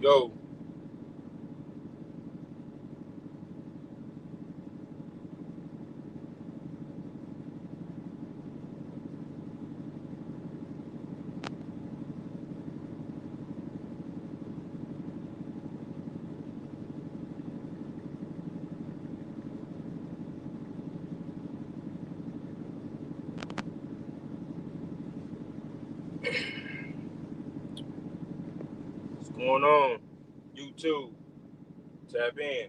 Yo, what's going on? YouTube, tap in.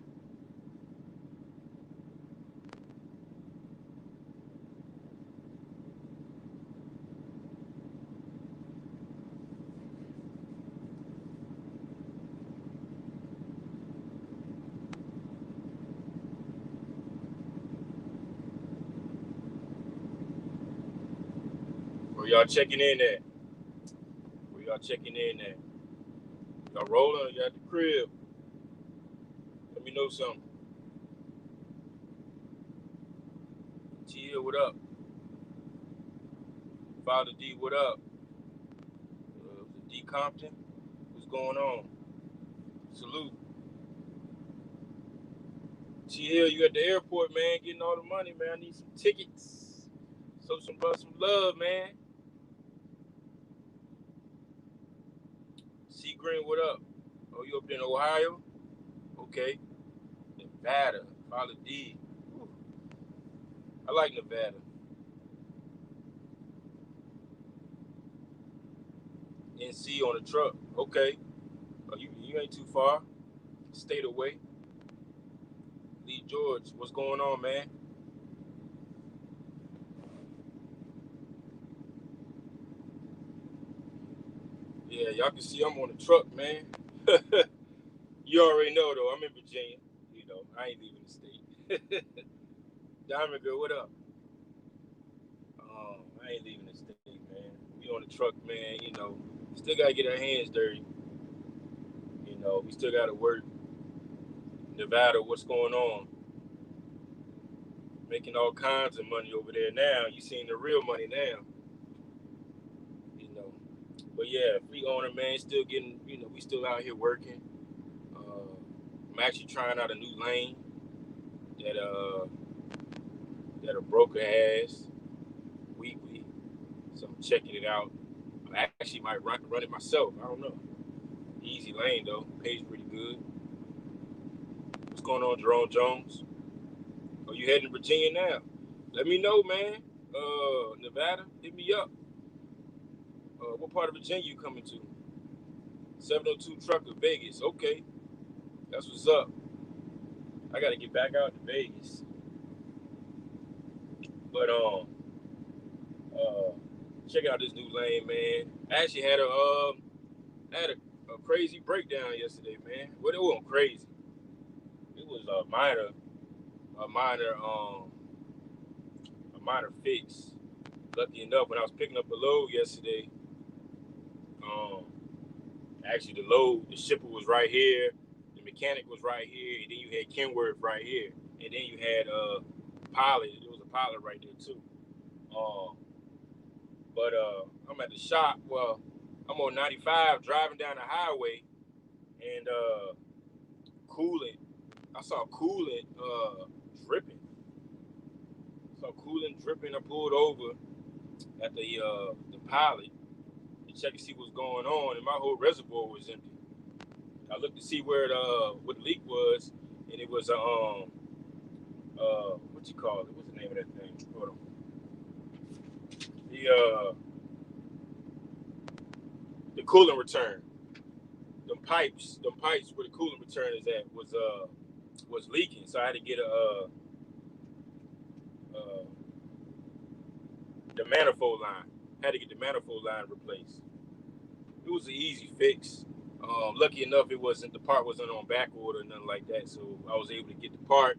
Where y'all checking in at? Where y'all checking in at? Y'all rolling? Y'all at the crib? Let me know something. Tia, what up? Father D, what up? D Compton, what's going on? Salute. Tia, you at the airport, man, getting all the money, man. I need some tickets. So some love, man. C Green, what up? Oh, you up in Ohio? Okay. Nevada, Father D. Whew. I like Nevada. NC on the truck. Okay. Oh, you ain't too far. Stayed away. Lee George, what's going on, man? Yeah, y'all can see I'm on the truck, man. You already know, though. I'm in Virginia. You know, I ain't leaving the state. Diamond Girl, what up? I ain't leaving the state, man. We on the truck, man. You know, we still gotta get our hands dirty. You know, we still gotta work. Nevada, what's going on? Making all kinds of money over there now. You seeing the real money now. You know, but yeah, free owner, man, still getting. You know, we still out here working. I'm actually trying out a new lane that that a broker has weekly, so I'm checking it out. I actually might run it myself. I don't know. Easy lane though, pays pretty good. What's going on, Jerome Jones? Are you heading to Virginia now? Let me know, man. Nevada, hit me up. What part of Virginia you coming to? 702 Trucker, Vegas. Okay, that's what's up. I gotta get back out to Vegas, but uh, check out this new lane, man. I actually had a crazy breakdown yesterday, man. Well, it wasn't crazy. It was a minor, a minor fix. Lucky enough, when I was picking up a load yesterday, um, actually the shipper was right here, the mechanic was right here, and then you had Kenworth right here, and then you had pilot. There was a pilot right there too. Um, but I'm at the shop. Well, I'm on 95 driving down the highway, and coolant. I saw coolant dripping. I saw coolant dripping. I pulled over at the pilot to check to see what's going on, and my whole reservoir was empty. I looked to see where what the leak was, and it was what you call it? What's the name of that thing? Hold on. The the coolant return. Them pipes where the coolant return is at was leaking, so I had to get uh the manifold line. Had to get the manifold line replaced. It was an easy fix. Lucky enough, the part wasn't on back order or nothing like that, so I was able to get the part.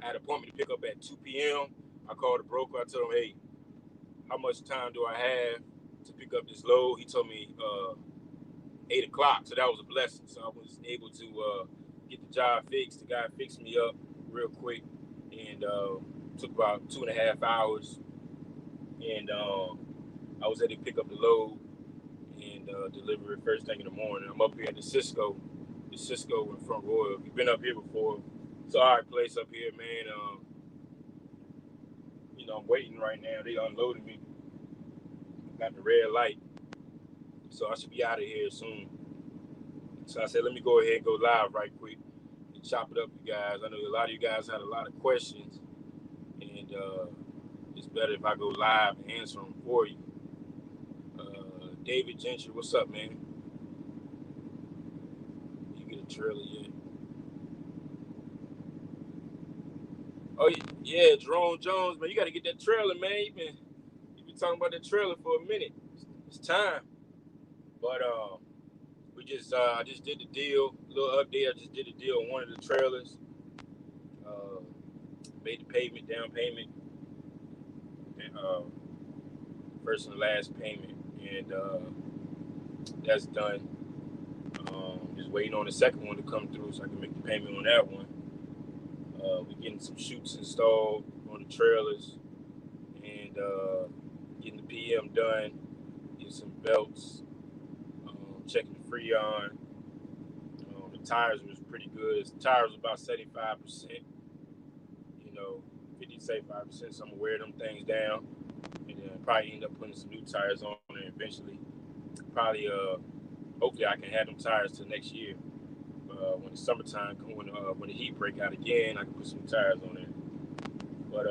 I had an appointment to pick up at 2 p.m. I called the broker. I told him, hey, how much time do I have to pick up this load? He told me 8 o'clock, so that was a blessing. So I was able to get the job fixed. The guy fixed me up real quick, and took about 2.5 hours. And I was able to pick up the load, and and deliver it first thing in the morning. I'm up here at the Cisco in Front Royal. You've been up here before. It's an all right place up here, man. I'm waiting right now. They unloaded me. Got the red light, so I should be out of here soon. So I said, let me go ahead and go live right quick and chop it up, you guys. I know a lot of you guys had a lot of questions, and it's better if I go live and answer them for you. David Gentry, what's up, man? You get a trailer yet? Oh yeah, Jerome Jones, man, you got to get that trailer, man. You've been talking about that trailer for a minute. It's time. But I just did the deal, a little update. I just did a deal on one of the trailers. Made the payment, down payment, and first and last payment, and that's done. Just waiting on the second one to come through so I can make the payment on that one. We're getting some chutes installed on the trailers, and getting the PM done, getting some belts, checking the Freon. The tires was pretty good. The tires was about 75%, 50-75%, so I'm gonna wear them things down, and then probably end up putting some new tires on there eventually. Probably, hopefully I can have them tires till next year. When the summertime comes, when the heat break out again, I can put some tires on there. But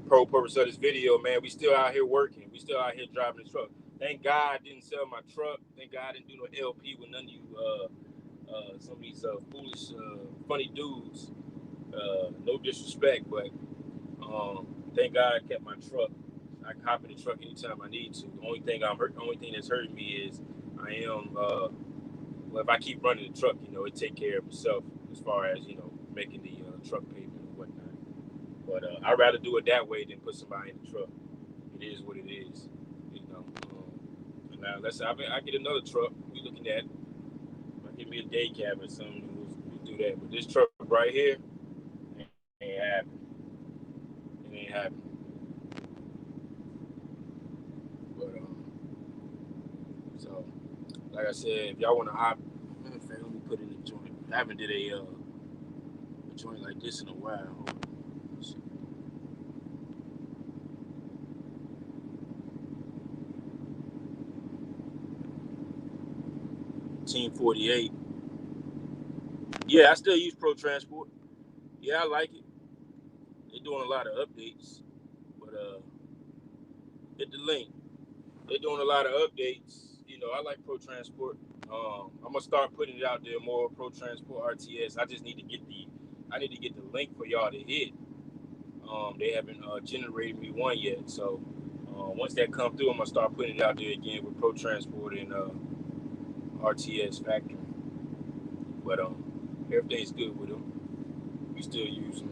purpose of this video, man, we still out here working. We still out here driving the truck. Thank God I didn't sell my truck. Thank God I didn't do no LP with none of you, some of these foolish, funny dudes. No disrespect, but thank God I kept my truck. I can hop in the truck anytime I need to. The only thing that's hurting me is I am, if I keep running the truck, it take care of itself as far as, making the truck payment and whatnot. But I'd rather do it that way than put somebody in the truck. It is what it is, Now, let's say I get another truck. We looking at, give me a day cab or something. We'll do that. But this truck right here ain't happening. It ain't happening. But so like I said, if y'all want to hop, let me put in a joint. I haven't did a joint like this in a while. 1848. Yeah, I still use Pro Transport. Yeah, I like it. They're doing a lot of updates, but hit the link. They're doing a lot of updates. I like Pro Transport. I'm gonna start putting it out there more. Pro Transport RTS. I just need to get the link for y'all to hit. They haven't generated me one yet, so once that comes through, I'm gonna start putting it out there again with Pro Transport and RTS Factory. But everything's good with them. We still use them.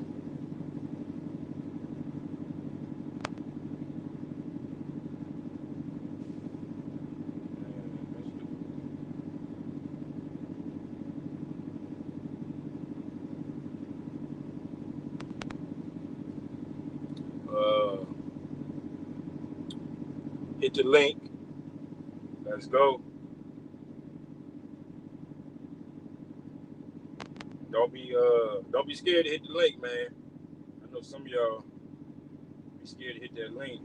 Hit the link. Let's go. Don't be scared to hit the link, man. I know some of y'all be scared to hit that link.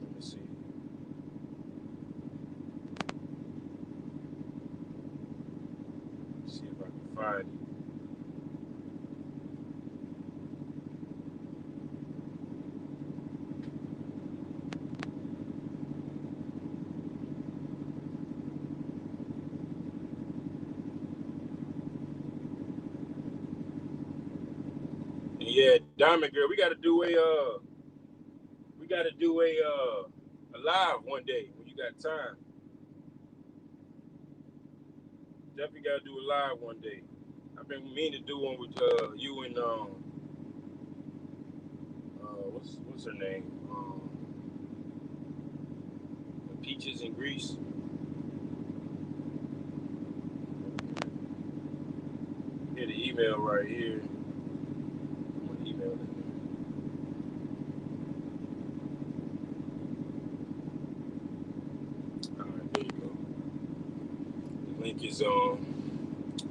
Let me see. Let's see if I can find it. Yeah, Diamond Girl, we got to do a live one day when you got time. Definitely got to do a live one day. I've been meaning to do one with you and what's her name? Peaches and Grease. Here's the email right here. I'm gonna email it.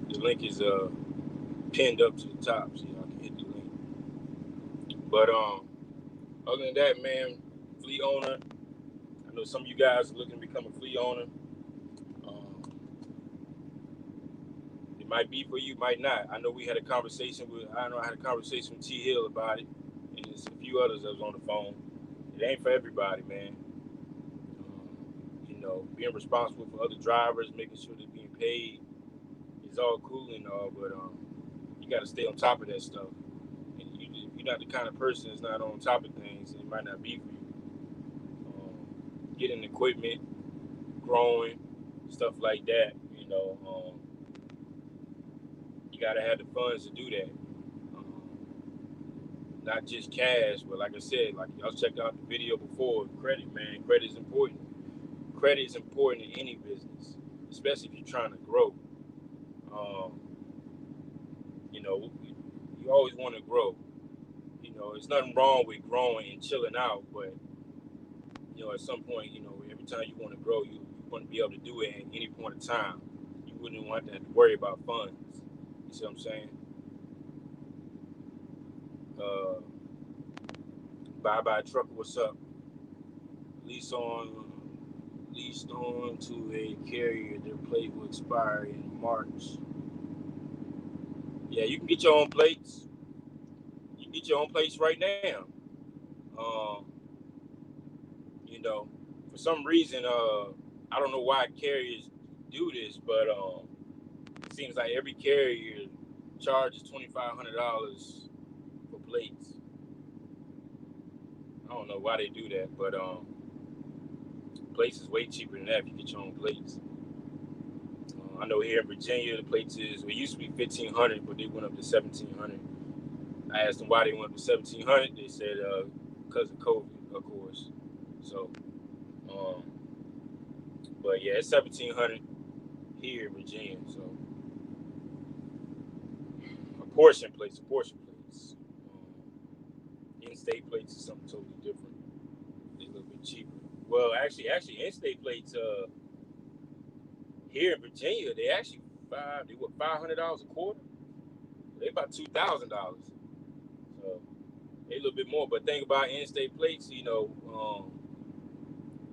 the link is pinned up to the top, so y'all can hit the link. But other than that, man, fleet owner. I know some of you guys are looking to become a fleet owner. It might be for you, might not. I know we had a conversation with. I had a conversation with T Hill about it, and there's a few others that was on the phone. It ain't for everybody, man. Being responsible for other drivers, making sure they're being paid is all cool and all, but you got to stay on top of that stuff. And you're not the kind of person that's not on top of things, and it might not be for you. Getting equipment, growing, stuff like that. You got to have the funds to do that. Not just cash, but like I said, like y'all checked out the video before, credit, man. Credit is important. Credit is important in any business, especially if you're trying to grow. You always want to grow. There's nothing wrong with growing and chilling out, but at some point, every time you want to grow, you want to be able to do it at any point in time. You wouldn't want to have to worry about funds. You see what I'm saying? Bye trucker, what's up? Leased on to a carrier. Their plate will expire in March. Yeah, you can get your own plates. You can get your own plates right now. For some reason, I don't know why carriers do this, but it seems like every carrier charges $2,500 for plates. I don't know why they do that, but plates is way cheaper than that if you get your own plates. I know here in Virginia, the plates it used to be $1,500, but they went up to $1,700. I asked them why they went up to $1,700. They said because of COVID, of course. So, but yeah, it's $1,700 here in Virginia. So, portion plates. In-state plates is something totally different. They're a little bit cheaper. Well, actually, in-state plates here in Virginia, they actually $500 a quarter. They about $2,000. So they a little bit more. But think about in-state plates, you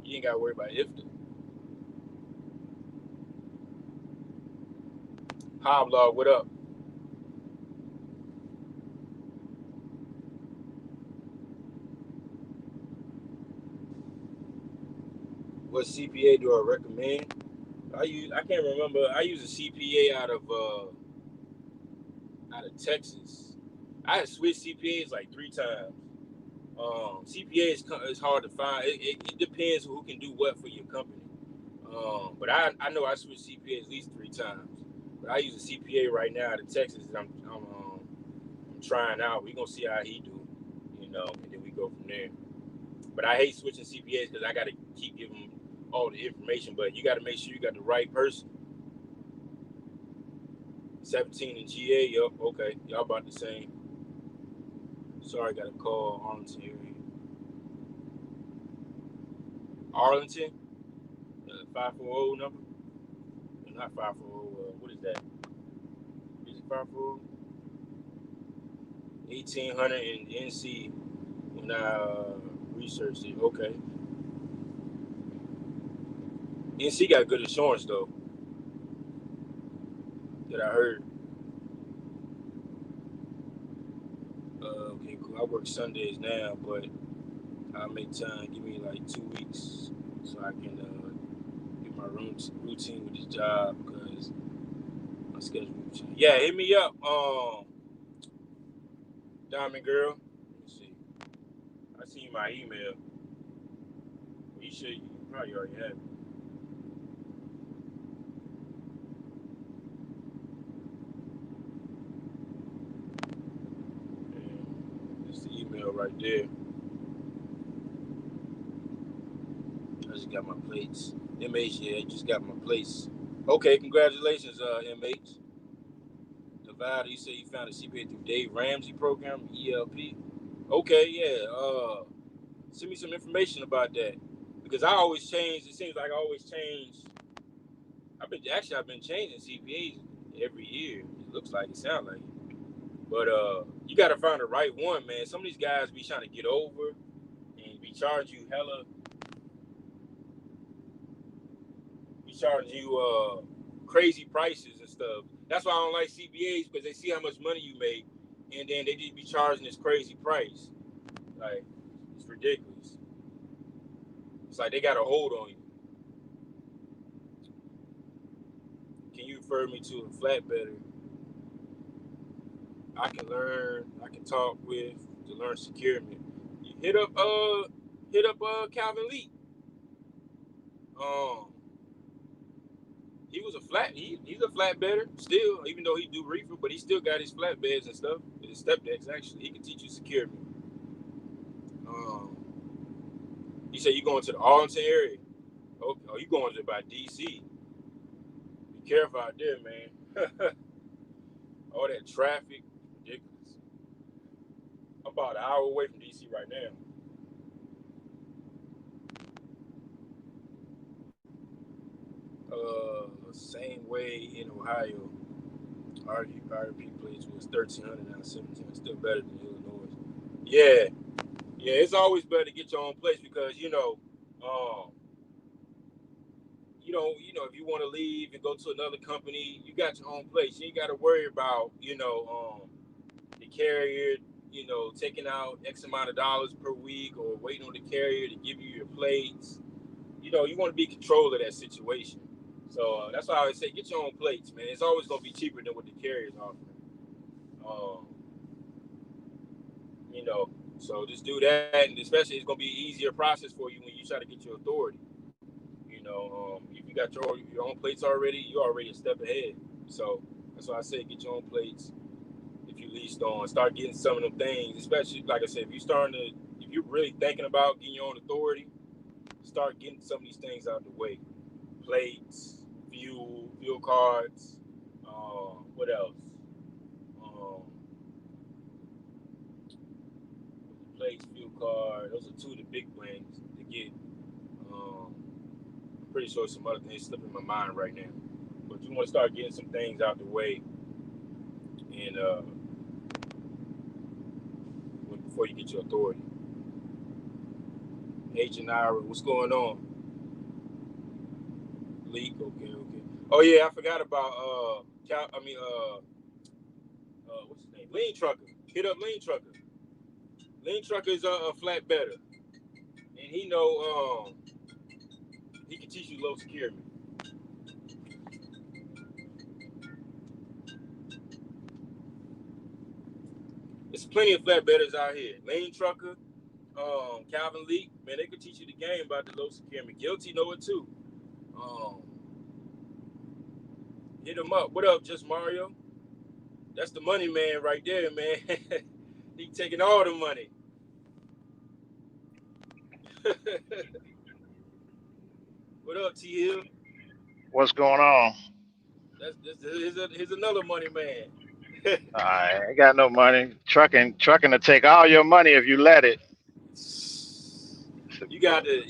ain't got to worry about IFTA. Hoblog, what up? What CPA do I recommend? I can't remember. I use a CPA out of Texas. I had switched CPAs like 3 times. CPA is hard to find. It depends who can do what for your company. But I know I switched CPA at least 3 times. But I use a CPA right now out of Texas that I'm trying out. We're gonna see how he do, and then we go from there. But I hate switching CPAs because I got to keep giving them all the information. But you got to make sure you got the right person. 17 in GA, yup, okay, y'all about the same. Sorry, got a call, Arlington area. Arlington, 540 number. Not 540. What is that? Is it 540? 1800 in NC when I researched it. Okay. NC got good insurance though. That I heard. Okay, cool. I work Sundays now, but I'll make time. Give me like 2 weeks so I can get my routine with this job because my schedule will change. Yeah, hit me up, Diamond Girl. Let me see. I see my email. You probably already have it. It's the email right there. I just got my plates. MH, yeah, I just got my plates. Okay, congratulations, MH. Nevada, you say you found a CPA through Dave Ramsey program, ELP. Okay, yeah. Send me some information about that because I always change. It seems like I always change. I've been changing CPAs every year. It looks like it, sounds like it. But you got to find the right one, man. Some of these guys be trying to get over and be charging you crazy prices and stuff. That's why I don't like CPAs, because they see how much money you make, and then they just be charging this crazy price. Like, it's ridiculous. It's like they got a hold on you. Can you refer me to a flatbedder I can talk with to learn securement? You hit up Calvin Lee. Um he's a flatbedder still, even though he do reefer, but he still got his flatbeds and stuff. His step decks actually. He can teach you securement. Um you say you going to the Arlington area. Oh, you going to by DC. Be careful out there, man. All that traffic, ridiculous. I'm about an hour away from DC right now. Same way in Ohio. RP plates was 1,300 now 17. Still better than Illinois. Yeah, yeah. It's always better to get your own place, because um, if you want to leave and go to another company, you got your own place. You ain't got to worry about the carrier, taking out X amount of dollars per week, or waiting on the carrier to give you your plates. You want to be in control of that situation. So that's why I always say, get your own plates, man. It's always gonna be cheaper than what the carrier's offering. Um, you know, so just do that, and especially it's gonna be an easier process for you when you try to get your authority. If you got your own plates already, you're already a step ahead. So that's why I say, get your own plates. If you leased on, start getting some of them things. Especially, like I said, if you're really thinking about getting your own authority, start getting some of these things out of the way. Plates, fuel cards. What else? Um, plates, fuel card. Those are two of the big things to get. I'm pretty sure some other things slipping my mind right now. But you want to start getting some things out the way, and before you get your authority. H and Ira, what's going on? Leak, okay. Oh yeah, I forgot about what's his name? Lean Trucker. Hit up Lean Trucker. Lean Trucker is a flat better, and he can teach you low security. There's plenty of flatbedders out here. Lane Trucker, Calvin Leak, man, they could teach you the game about the low security. Guilty know it too. Um, Hit him up. What up, Just Mario? That's the money man right there, man. He taking all the money. What up, T Hill? What's going on? Here's another money man. I ain't got no money. Trucking to take all your money if you let it. You got the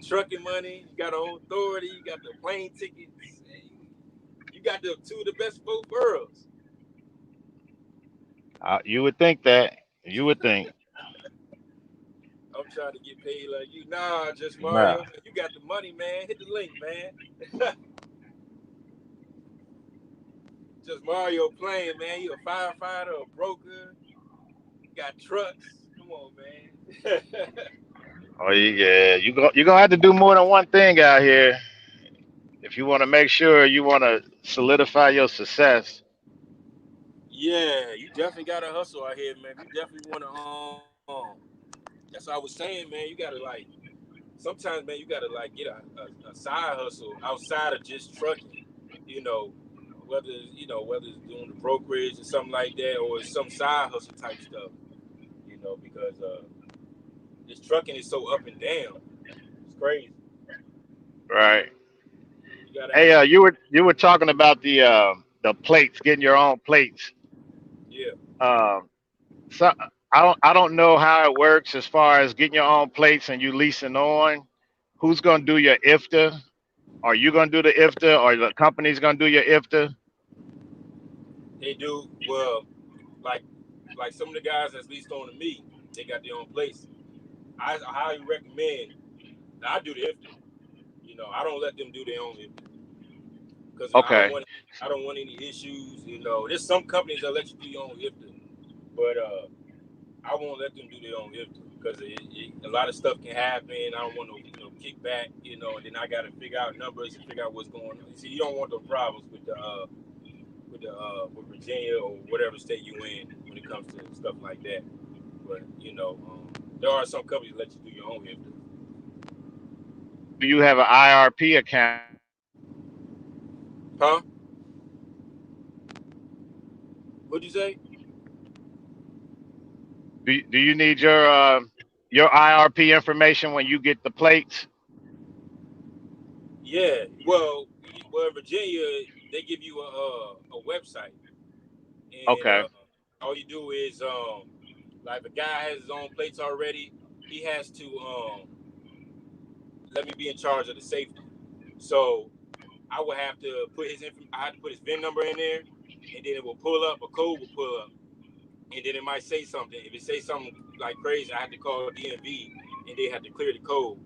trucking money. You got the own authority. You got the plane tickets. You got the two of the best of both worlds. You would think that. You would think. I'm trying to get paid like you. Nah, Just Nah. Mario. You got the money, man. Hit the link, man. Just Mario playing, man. You a firefighter, a broker. You got trucks. Come on, man. Oh yeah. You gonna have to do more than one thing out here if you want to make sure you want to solidify your success. Yeah, you definitely got to hustle out here, man. You definitely want to. That's what I was saying, man. You gotta sometimes, man. You gotta get a side hustle outside of just trucking. You know, whether it's doing the brokerage or something like that, or it's some side hustle type stuff. Because this trucking is so up and down. It's crazy. Right. You gotta Hey, have, you were talking about the plates, getting your own plates. yeah. Um, so I don't know how it works as far as getting your own plates and you leasing on. Who's gonna do your IFTA? Are you gonna do the IFTA, or the company's gonna do your IFTA? They do well, like some of the guys that's leased on to me, they got their own place. I highly recommend. I do the IFTA. I don't let them do their own IFTA because Okay. I don't want any issues. There's some companies that let you do your own IFTA, but I won't let them do their own IFTA because a lot of stuff can happen. I don't want no kickback. And then I got to figure out numbers and figure out what's going on. See, you don't want those problems with Virginia or whatever state you in when it comes to stuff like that. But there are some companies that let you do your own IFTA. Do you have an IRP account? Huh? What'd you say? Do you need your IRP information when you get the plates? Yeah. Well, in Virginia, they give you a website, and Okay. all you do is like if a guy has his own plates already, he has to let me be in charge of the safety. So I would have to put I had to put his VIN number in there, and then it will pull up. A code will pull up, and then it might say something. If it says something like crazy, I had to call DMV, and they had to clear the code,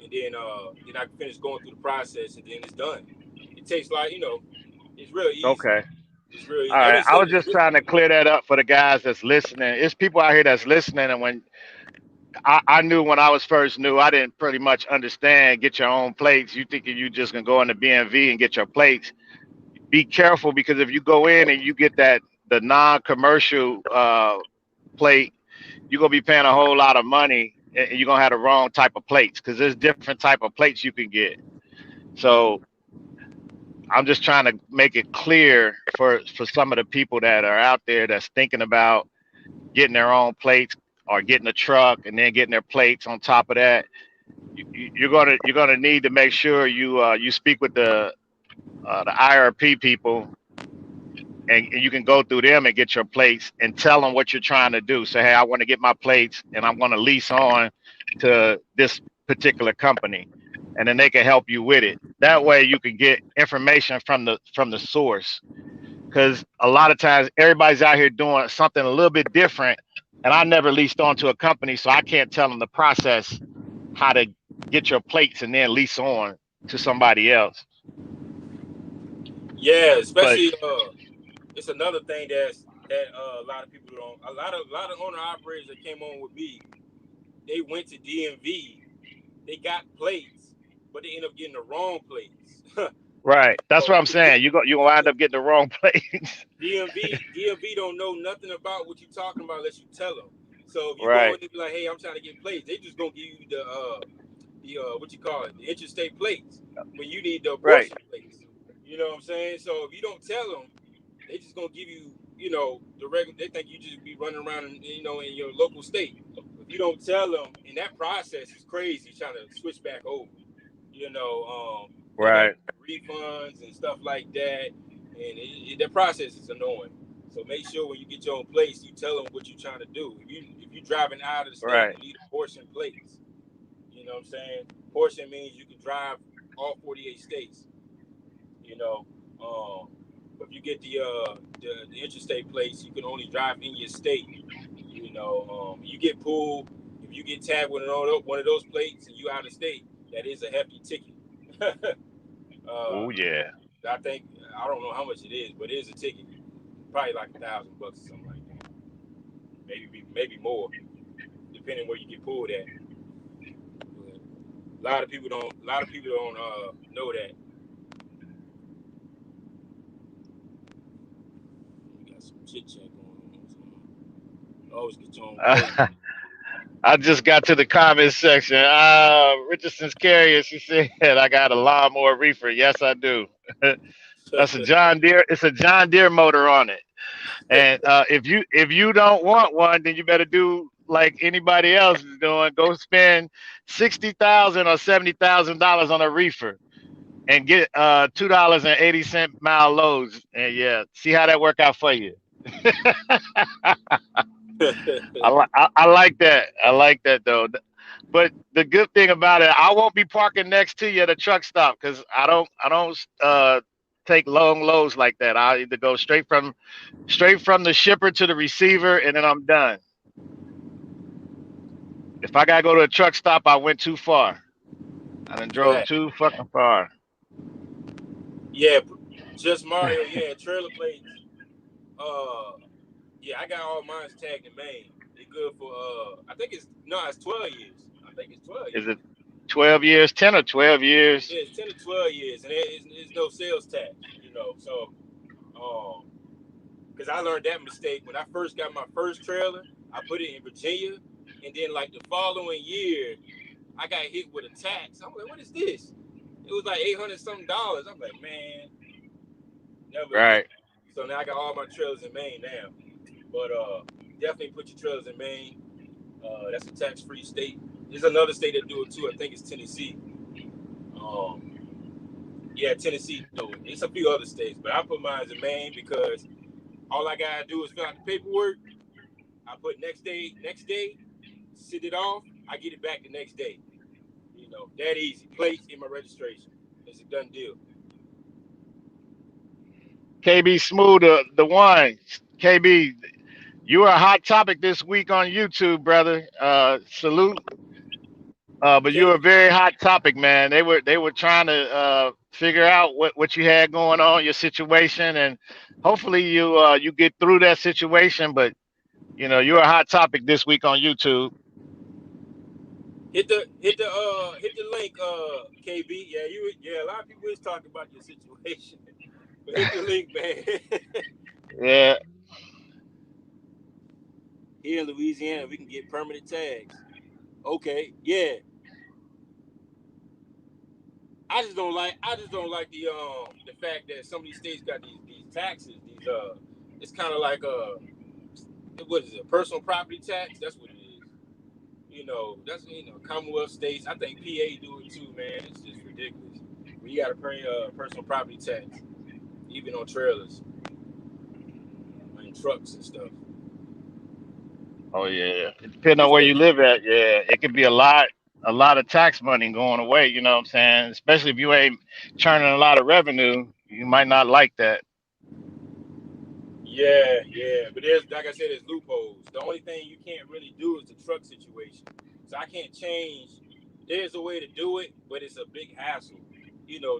and then I can finish going through the process, and then it's done. It takes it's real easy. Okay. It's real All easy. I right. didn't I say was this. just trying to clear that up for the guys that's listening. It's people out here that's listening, and when I knew when I was first new, I didn't pretty much understand. Get your own plates. You thinking you just gonna go into BMV and get your plates? Be careful, because if you go in and you get the non-commercial plate, you're gonna be paying a whole lot of money, and you're gonna have the wrong type of plates, because there's different type of plates you can get. So I'm just trying to make it clear for some of the people that are out there that's thinking about getting their own plates, or getting a truck and then getting their plates on top of that. You're gonna need to make sure you speak with the IRP people, and you can go through them and get your plates, and tell them what you're trying to do. Say, hey, I want to get my plates, and I'm going to lease on to this particular company, and then they can help you with it. That way, you can get information from the source, because a lot of times everybody's out here doing something a little bit different, and I never leased on to a company, so I can't tell them the process, how to get your plates and then lease on to somebody else. Yeah, But especially it's another thing that a lot of people don't. A lot of owner operators that came on with me, they went to DMV, they got plates, but they end up getting the wrong plates. right, that's So what I'm saying. You gonna wind up getting the wrong plates. DMV don't know nothing about what you're talking about unless you tell them. So if you go Right, in and be like, "Hey, I'm trying to get plates," they just gonna give you the what you call it, the interstate plates, when you need the right, abortion plates. You know what I'm saying? So if you don't tell them, they just gonna give you, the regular. They think you just be running around, in your local state. If you don't tell them, and that process is crazy, trying to switch back over. Then they right, have refunds and stuff like that, and that process is annoying. So make sure when you get your own place, you tell them what you're trying to do. If you're driving out of the state, right, you need portion plates. You know what I'm saying? Portion means you can drive all 48 states. You know, um, but if you get the interstate plates, you can only drive in your state. You get pulled if you get tagged with one of those plates and you out of state. That is a hefty ticket. uh, oh yeah. I think I don't know how much it is, but it is a ticket. Probably like $1,000 or something like that. Maybe more, depending where you get pulled at. But a lot of people don't know that. You got some chit chat going on. So always get your own place. I just got to the comments section. Richardson's Carrier, she said, I got a lawnmower reefer. Yes, I do. That's a John Deere. It's a John Deere motor on it. And if you don't want one, then you better do like anybody else is doing. Go spend 60,000 or $70,000 on a reefer, and get $2.80 mile loads. And yeah, see how that work out for you. I like that. I like that though. But the good thing about it, I won't be parking next to you at a truck stop because I don't take long loads like that. I either go straight from the shipper to the receiver, and then I'm done. If I gotta go to a truck stop, I went too far. I done drove Fact. too fucking far. Yeah, just Mario. Yeah, trailer plates. Uh, yeah, I got all mine tagged in Maine. They good for I think it's no, it's 12 years. I think it's 12 Is it years. 12 years, 10 or 12 years? Yeah, it's 10 to 12 years, and there's no sales tax. So because I learned that mistake when I first got my first trailer. I put it in Virginia, and then like the following year, I got hit with a tax. I'm like, what is this? It was like $800 something. I'm like, man, never again. Right. So now I got all my trailers in Maine now. But definitely put your trailers in Maine. That's a tax-free state. There's another state that do it too. I think it's Tennessee. Yeah, Tennessee do it. There's a few other states, but I put mine in Maine because all I gotta do is fill out the paperwork. I put next day, send it off. I get it back the next day. That easy. Plates in my registration. It's a done deal. KB Smooth, the one. KB, you were a hot topic this week on YouTube, brother. Salute. But you Can't were a very hot topic, man. They were trying to figure out what you had going on, your situation, and hopefully you get through that situation. But you're a hot topic this week on YouTube. hit the link, KB. Yeah, a lot of people is talking about your situation. But hit the link, man. Yeah. Here in Louisiana, we can get permanent tags. Okay, yeah. I just don't like the fact that some of these states got these taxes. It's kind of like what is it? Personal property tax. That's what it is. That's Commonwealth states. I think PA do it too, man. It's just ridiculous. We got to pay personal property tax, even on trailers and trucks and stuff. Oh yeah. Depending on It's where good. you live at, yeah, it could be a lot of tax money going away. You know what I'm saying? Especially if you ain't churning a lot of revenue, you might not like that. Yeah. But there's, like I said, there's loopholes. The only thing you can't really do is the truck situation. So I can't change. There's a way to do it, but it's a big hassle.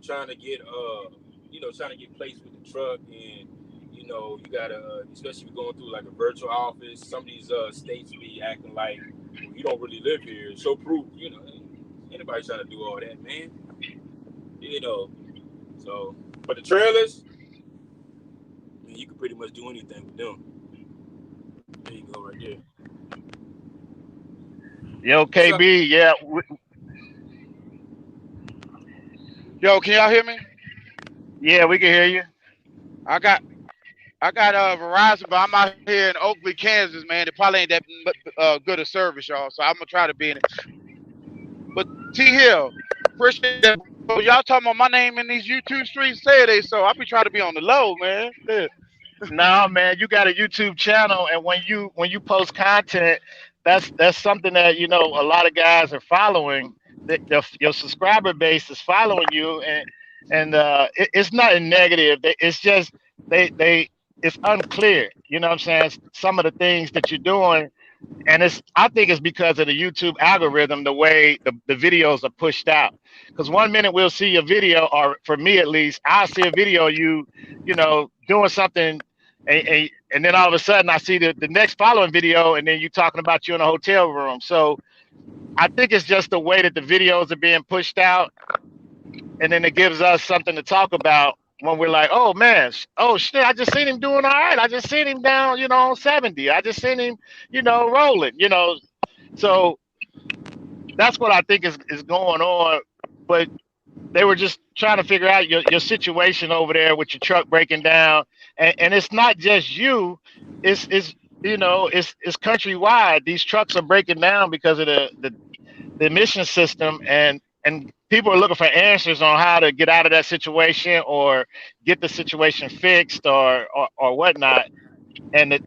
Trying to get placed with the truck, and you gotta, especially if you're going through like a virtual office. Some of these states be acting like, well, you don't really live here, so proof. Anybody trying to do all that, man. You know. So, but the trailers, man, you can pretty much do anything with them. There you go, right there. Yo, What's up? KB, yeah, Yo, can y'all hear me? yeah, we can hear you. I got I got Verizon, but I'm out here in Oakley, Kansas, man. It probably ain't that good a service, y'all. So I'm gonna try to be in it. But T Hill, appreciate that, bro. Y'all talking about my name in these YouTube streets? Say they so. I be trying to be on the low, man. Yeah. No, man, you got a YouTube channel, and when you post content, that's something that a lot of guys are following. Your subscriber base is following you, and it's nothing negative. It's just they it's unclear. You know what I'm saying? Some of the things that you're doing, and I think it's because of the YouTube algorithm, the way the videos are pushed out. Because one minute we'll see a video, or for me at least, I'll see a video of you doing something, and then all of a sudden I see the next following video, and then you talking about you in a hotel room. So I think it's just the way that the videos are being pushed out, and then it gives us something to talk about when we're like, oh man, oh shit, I just seen him doing all right. I just seen him down, on 70. I just seen him, rolling. So that's what I think is going on. But they were just trying to figure out your situation over there with your truck breaking down. And it's not just you, it's countrywide. These trucks are breaking down because of the emission system, and people are looking for answers on how to get out of that situation or get the situation fixed or whatnot. And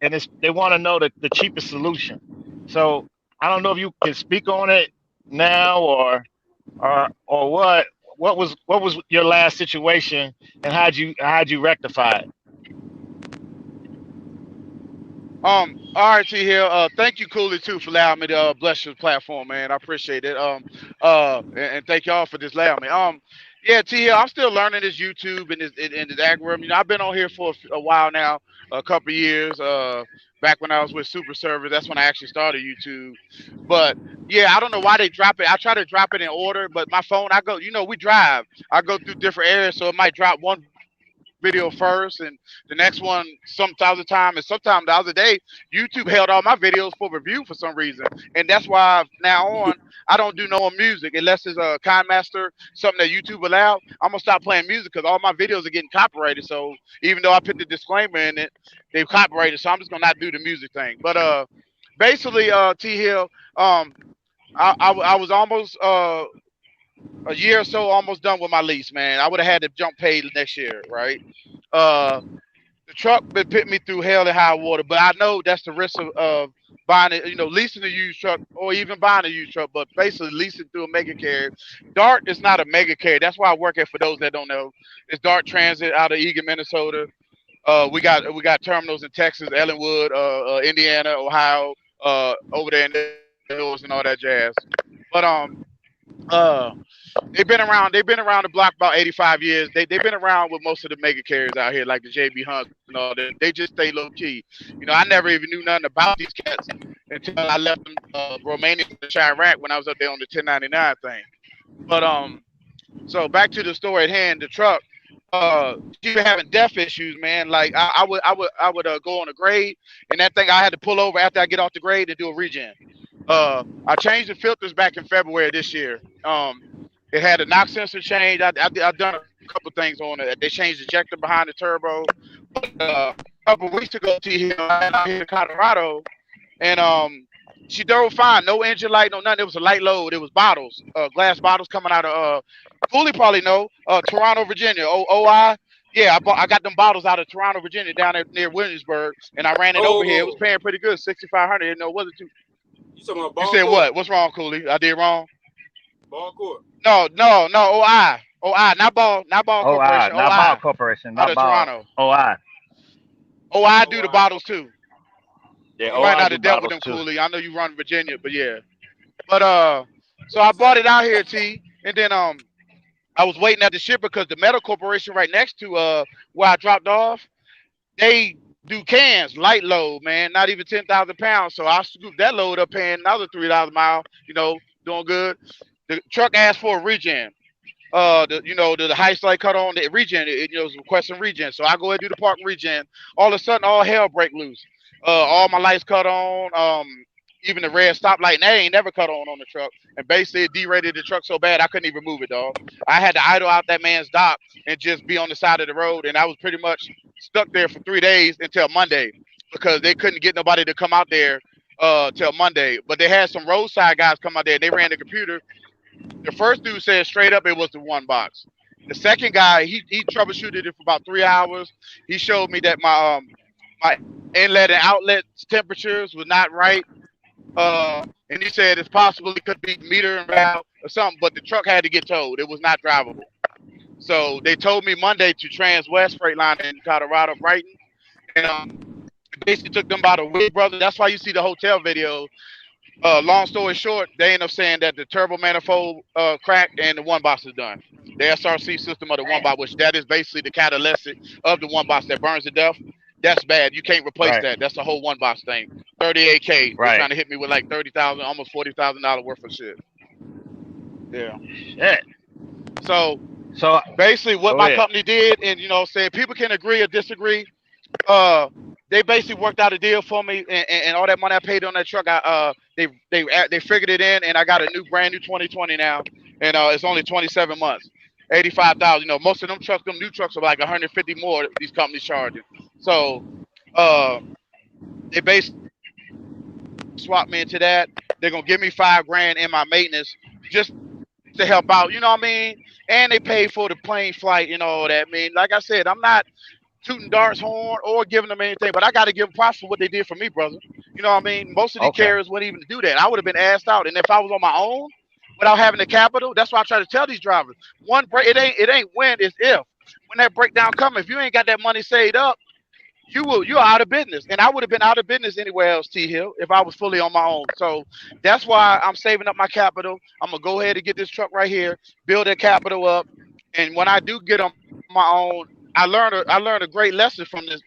they want to know the cheapest solution. So I don't know if you can speak on it, now, or what? What was your last situation, and how'd you rectify it? All right, T here. Thank you, Cooley, too, for allowing me to bless your platform, man. I appreciate it. And thank y'all for just allowing me. Yeah, T here. I'm still learning this YouTube and this algorithm. You know, I've been on here for a while now, a couple of years. Back when I was with Super Server, that's when I actually started YouTube. But yeah, I don't know why they drop it. I try to drop it in order, but my phone, I go, you know, we drive. I go through different areas, so it might drop one video first and the next one sometimes the time. And sometimes the other day, YouTube held all my videos for review for some reason. And that's why now on, I don't do no more music unless it's a Kind Master, something that YouTube allowed. I'm gonna stop playing music because all my videos are getting copyrighted. So even though I put the disclaimer in it, they've copyrighted. So I'm just gonna not do the music thing. But basically, T Hill, um, I was almost a year or so almost done with my lease, man. I would have had to jump paid next year, right? Uh, the truck been putting me through hell and high water, but I know that's the risk of buying it, you know, leasing a used truck or even buying a used truck, but basically leasing through a mega carrier. Dart is not a mega carrier. That's why I work at, for those that don't know. It's Dart Transit out of Eagan, Minnesota. We got terminals in Texas, Ellenwood, Indiana, Ohio, over there in the hills and all that jazz. But uh they've been around the block about 85 years. They've been around with most of the mega carriers out here, like the JB Hunts and all that. They just stay low key. You know, I never even knew nothing about these cats until I left them Romania to Chirac when I was up there on the 1099 thing. But so back to the story at hand. The truck, she been having death issues, man. Like I would go on a grade, and that thing I had to pull over after I get off the grade and do a regen. I changed the filters back in February this year. It had a knock sensor change. I done a couple things on it. They changed the ejector behind the turbo. But a couple weeks ago, T Hill, I went out here in Colorado, and she drove fine. No engine light, no nothing. It was a light load. It was bottles, glass bottles coming out of Cooley probably know, Toronto, Virginia. OI. Yeah, I got them bottles out of Toronto, Virginia, down there near Williamsburg, and I ran it over here. It was Oh, paying pretty good, 6,500. You know, it wasn't too. you talking about You ball said court? what? What's wrong, Cooley? I did wrong. Ball court. No, no, no. OI, OI, not ball OI, corporation. not Ball OI Corporation, out not of Ball. Toronto. OI. OI Oh, do the I. bottles too. Yeah, You might OI not do have dealt with bottles them, too. Cooley. I know you run Virginia, but yeah. But so I bought it out here, T, and then I was waiting at the shipper because the metal corporation right next to where I dropped off, they do cans, light load, man, not even 10,000 pounds. So I scooped that load up, paying another $3 a mile. You know, doing good. The truck asked for a regen. The high slide cut on the regen, you know, was requesting regen. So I go ahead and do the park regen. All of a sudden, all hell break loose. All my lights cut on. Even the red stoplight, and that ain't never cut on the truck. And basically, it derated the truck so bad I couldn't even move it, dog. I had to idle out that man's dock and just be on the side of the road, and I was pretty much stuck there for 3 days until Monday because they couldn't get nobody to come out there till Monday. But they had some roadside guys come out there. They ran the computer. The first dude said straight up it was the one box. The second guy, he troubleshooted it for about 3 hours. He showed me that my inlet and outlet temperatures was not right. And he said it's possible it could be meter and valve or something, but the truck had to get towed. It was not drivable. So they told me Monday to Transwest Freight Line in Colorado, Brighton, and it basically took them about a week, brother. That's why you see the hotel video. Long story short, they end up saying that the turbo manifold cracked and the one box is done. The SRC system of the one Damn. box, which that is basically the catalytic of the one box that burns to death. That's bad. You can't replace Right. that. That's the whole one box thing. 38K. They're Right. trying to hit me with like 30,000, almost $40,000 worth of shit. Yeah. Shit. So So basically, what go my ahead. company did, and saying people can agree or disagree. uh they basically worked out a deal for me, and all that money I paid on that truck, they figured it in, and I got a new brand new 2020 now, and it's only 27 months, 85,000. Most of them trucks, them new trucks are like 150 more. These companies charging. So uh they basically swapped me into that. They're gonna give me 5 grand in my maintenance just to help out. You know what I mean? And they paid for the plane flight and all that. Like I said, I'm not tooting Dart's horn or giving them anything, but I got to give them props for what they did for me, brother. You know what I mean? Most of these carriers Okay. wouldn't even do that. I would have been asked out, and if I was on my own, without having the capital. That's why I try to tell these drivers, one break, it ain't when, it's if. When that breakdown comes, if you ain't got that money saved up, you're out of business. And I would have been out of business anywhere else, T Hill, if I was fully on my own. So that's why I'm saving up my capital. I'm gonna go ahead and get this truck right here, build that capital up. And when I do get on my own, I learned a great lesson from this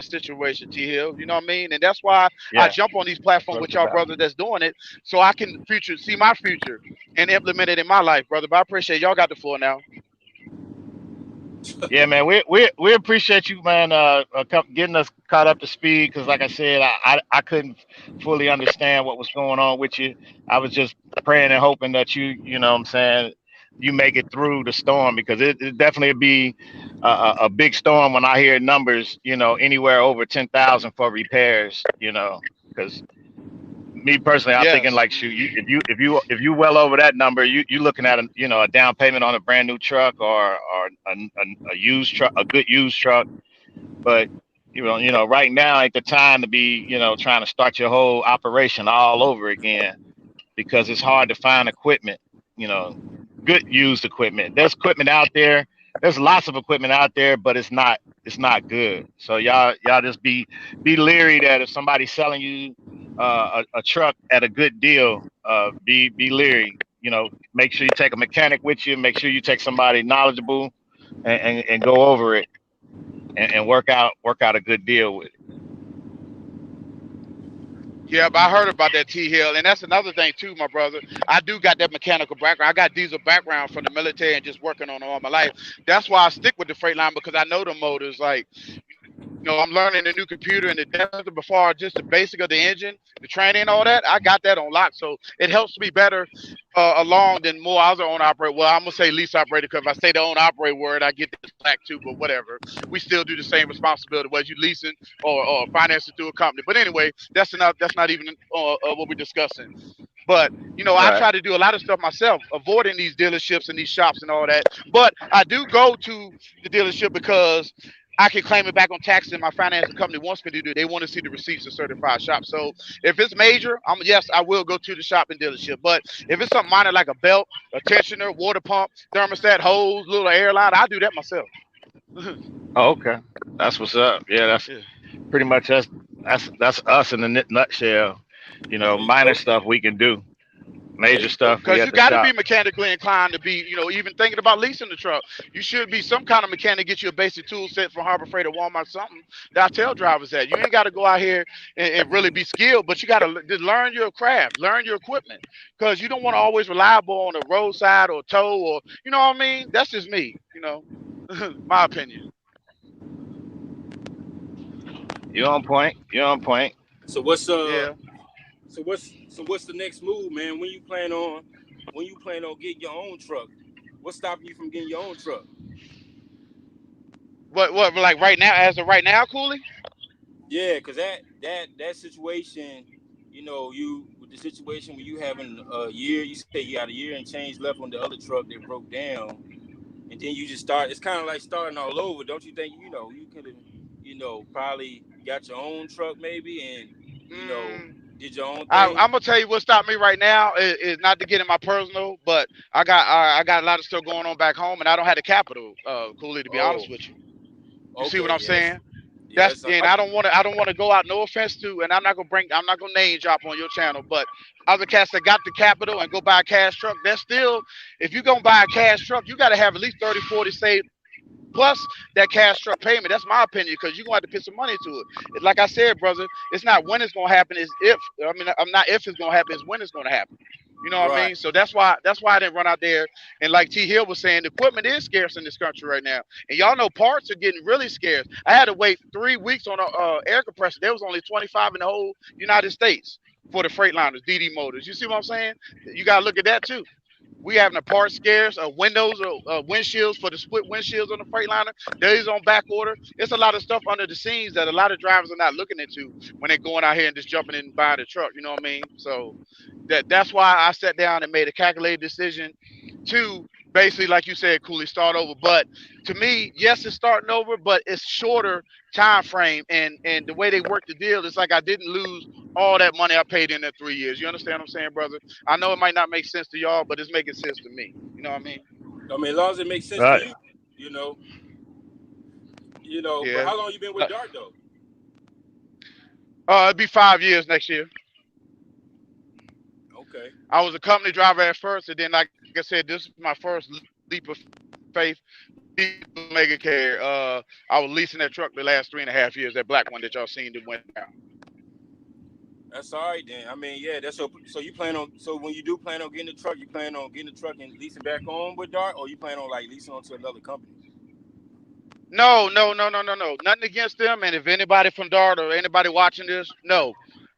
situation, T Hill. You know what I mean? And that's why I Yeah, jump on these platforms with What's y'all about? brothers that's doing it, so I can future see my future and implement it in my life, brother. But I appreciate y'all got the floor now. yeah, man. We appreciate you, man. Getting us caught up to speed because, like I said, I couldn't fully understand what was going on with you. I was just praying and hoping that you know what I'm saying, you make it through the storm because it definitely be a big storm when I hear numbers, you know, anywhere over 10,000 for repairs, you know, because me personally, I'm thinking Yes. like, shoot, if you well over that number, you looking at a down payment on a brand new truck or a used truck, a good used truck. But right now ain't the time to be trying to start your whole operation all over again because it's hard to find equipment, you know, good used equipment. There's equipment out there. There's lots of equipment out there, but it's not good. So y'all just be leery that if somebody's selling you a truck at a good deal, be leery. Make sure you take a mechanic with you. Make sure you take somebody knowledgeable and go over it and work out a good deal with it. Yeah, but I heard about that T Hill, and that's another thing too, my brother. I do got that mechanical background. I got diesel background from the military and just working on it all my life. That's why I stick with the freight line because I know the motors. Like, I'm learning the new computer and the depth before just the basic of the engine, the training, all that. I got that on lock, so it helps me better along than more other own operator. Well, I'm gonna say lease operator because if I say the own operator word, I get this slack too. But whatever, we still do the same responsibility whether you leasing or financing through a company. But anyway, that's not even what we're discussing. But I Right. try to do a lot of stuff myself, avoiding these dealerships and these shops and all that. But I do go to the dealership because I can claim it back on taxes, and my financing company wants me to do. They want to see the receipts of certified shops. So if it's major, yes, I will go to the shop and dealership. But if it's something minor like a belt, a tensioner, water pump, thermostat, hose, little airline, I do that myself. Oh, okay. That's what's up. Yeah, that's Yeah. pretty much that's us in a nutshell. There you Minor go. stuff we can do. There Major you go. stuff we Because at you the got to shop. be mechanically inclined to be, even thinking about leasing the truck. You should be some kind of mechanic, get you a basic tool set from Harbor Freight or Walmart, something that I tell drivers that. You ain't got to go out here and really be skilled, but you got to learn your craft, learn your equipment. Because you don't want to always reliable on the roadside or tow or, you know what I mean? That's just me. My opinion. You're on point. You're on point. So what's Yeah. what's the next move, man? When you plan on getting your own truck? What's stopping you from getting your own truck? What, like right now, as of right now, Cooley? Yeah, because that situation, you with the situation where you having a year, you say you got a year and change left on the other truck that broke down, and then you just start. It's kind of like starting all over, don't you think? You could have, probably got your own truck maybe, and Mm, did your own I'm thing. gonna tell you what stopped me right now is not to get in my personal, but I got a lot of stuff going on back home, and I don't have the capital, Cooley, to be Oh, honest with you. You see what okay, I'm yes, saying? That's yes. and I don't want to go out. No offense to, and I'm not gonna name drop on your channel, but other cats that got the capital and go buy a cash truck, that's still, if you gonna buy a cash truck, you got to have at least 30, 40 saved plus that cash truck payment. That's my opinion because you're gonna have to put some money to it. Like I said, brother, it's not when it's gonna happen, it's if. I mean, I'm not if it's gonna happen, it's when it's gonna happen. You know what I Right. mean? So that's why I didn't run out there. And like T Hill was saying, the equipment is scarce in this country right now. And y'all know parts are getting really scarce. I had to wait 3 weeks on a air compressor. There was only 25 in the whole United States for the Freightliners, DD motors. You see what I'm saying? You gotta look at that too. We having a part scarce, windows or windshields for the split windshields on the Freightliner. These on back order. It's a lot of stuff under the scenes that a lot of drivers are not looking into when they're going out here and just jumping in and buying a truck. You know what I mean? So that's why I sat down and made a calculated decision to basically, like you said, Cooley, start over. But to me, yes, it's starting over, but it's shorter time frame, and the way they work the deal, it's like I didn't lose all that money I paid in 3 years. You understand what I'm saying, brother? I know it might not make sense to y'all, but it's making sense to me. You know what I mean? I mean, as long as it makes sense to Right. you, you know, But Yeah. how long you been with Dart though? It'd be 5 years next year. Okay, I was a company driver at first, and then, like I said, this is my first leap of faith. Leasing a mega carrier. I was leasing that truck the last 3.5 years. That black one that y'all seen that went down. that's all right then. I mean, yeah, that's so you plan on so when you do plan on getting the truck, you plan on getting the truck and leasing back on with Dart, or you plan on like leasing on to another company? No, no, no, no, no, no. Nothing against them. And if anybody from Dart or anybody watching this, no.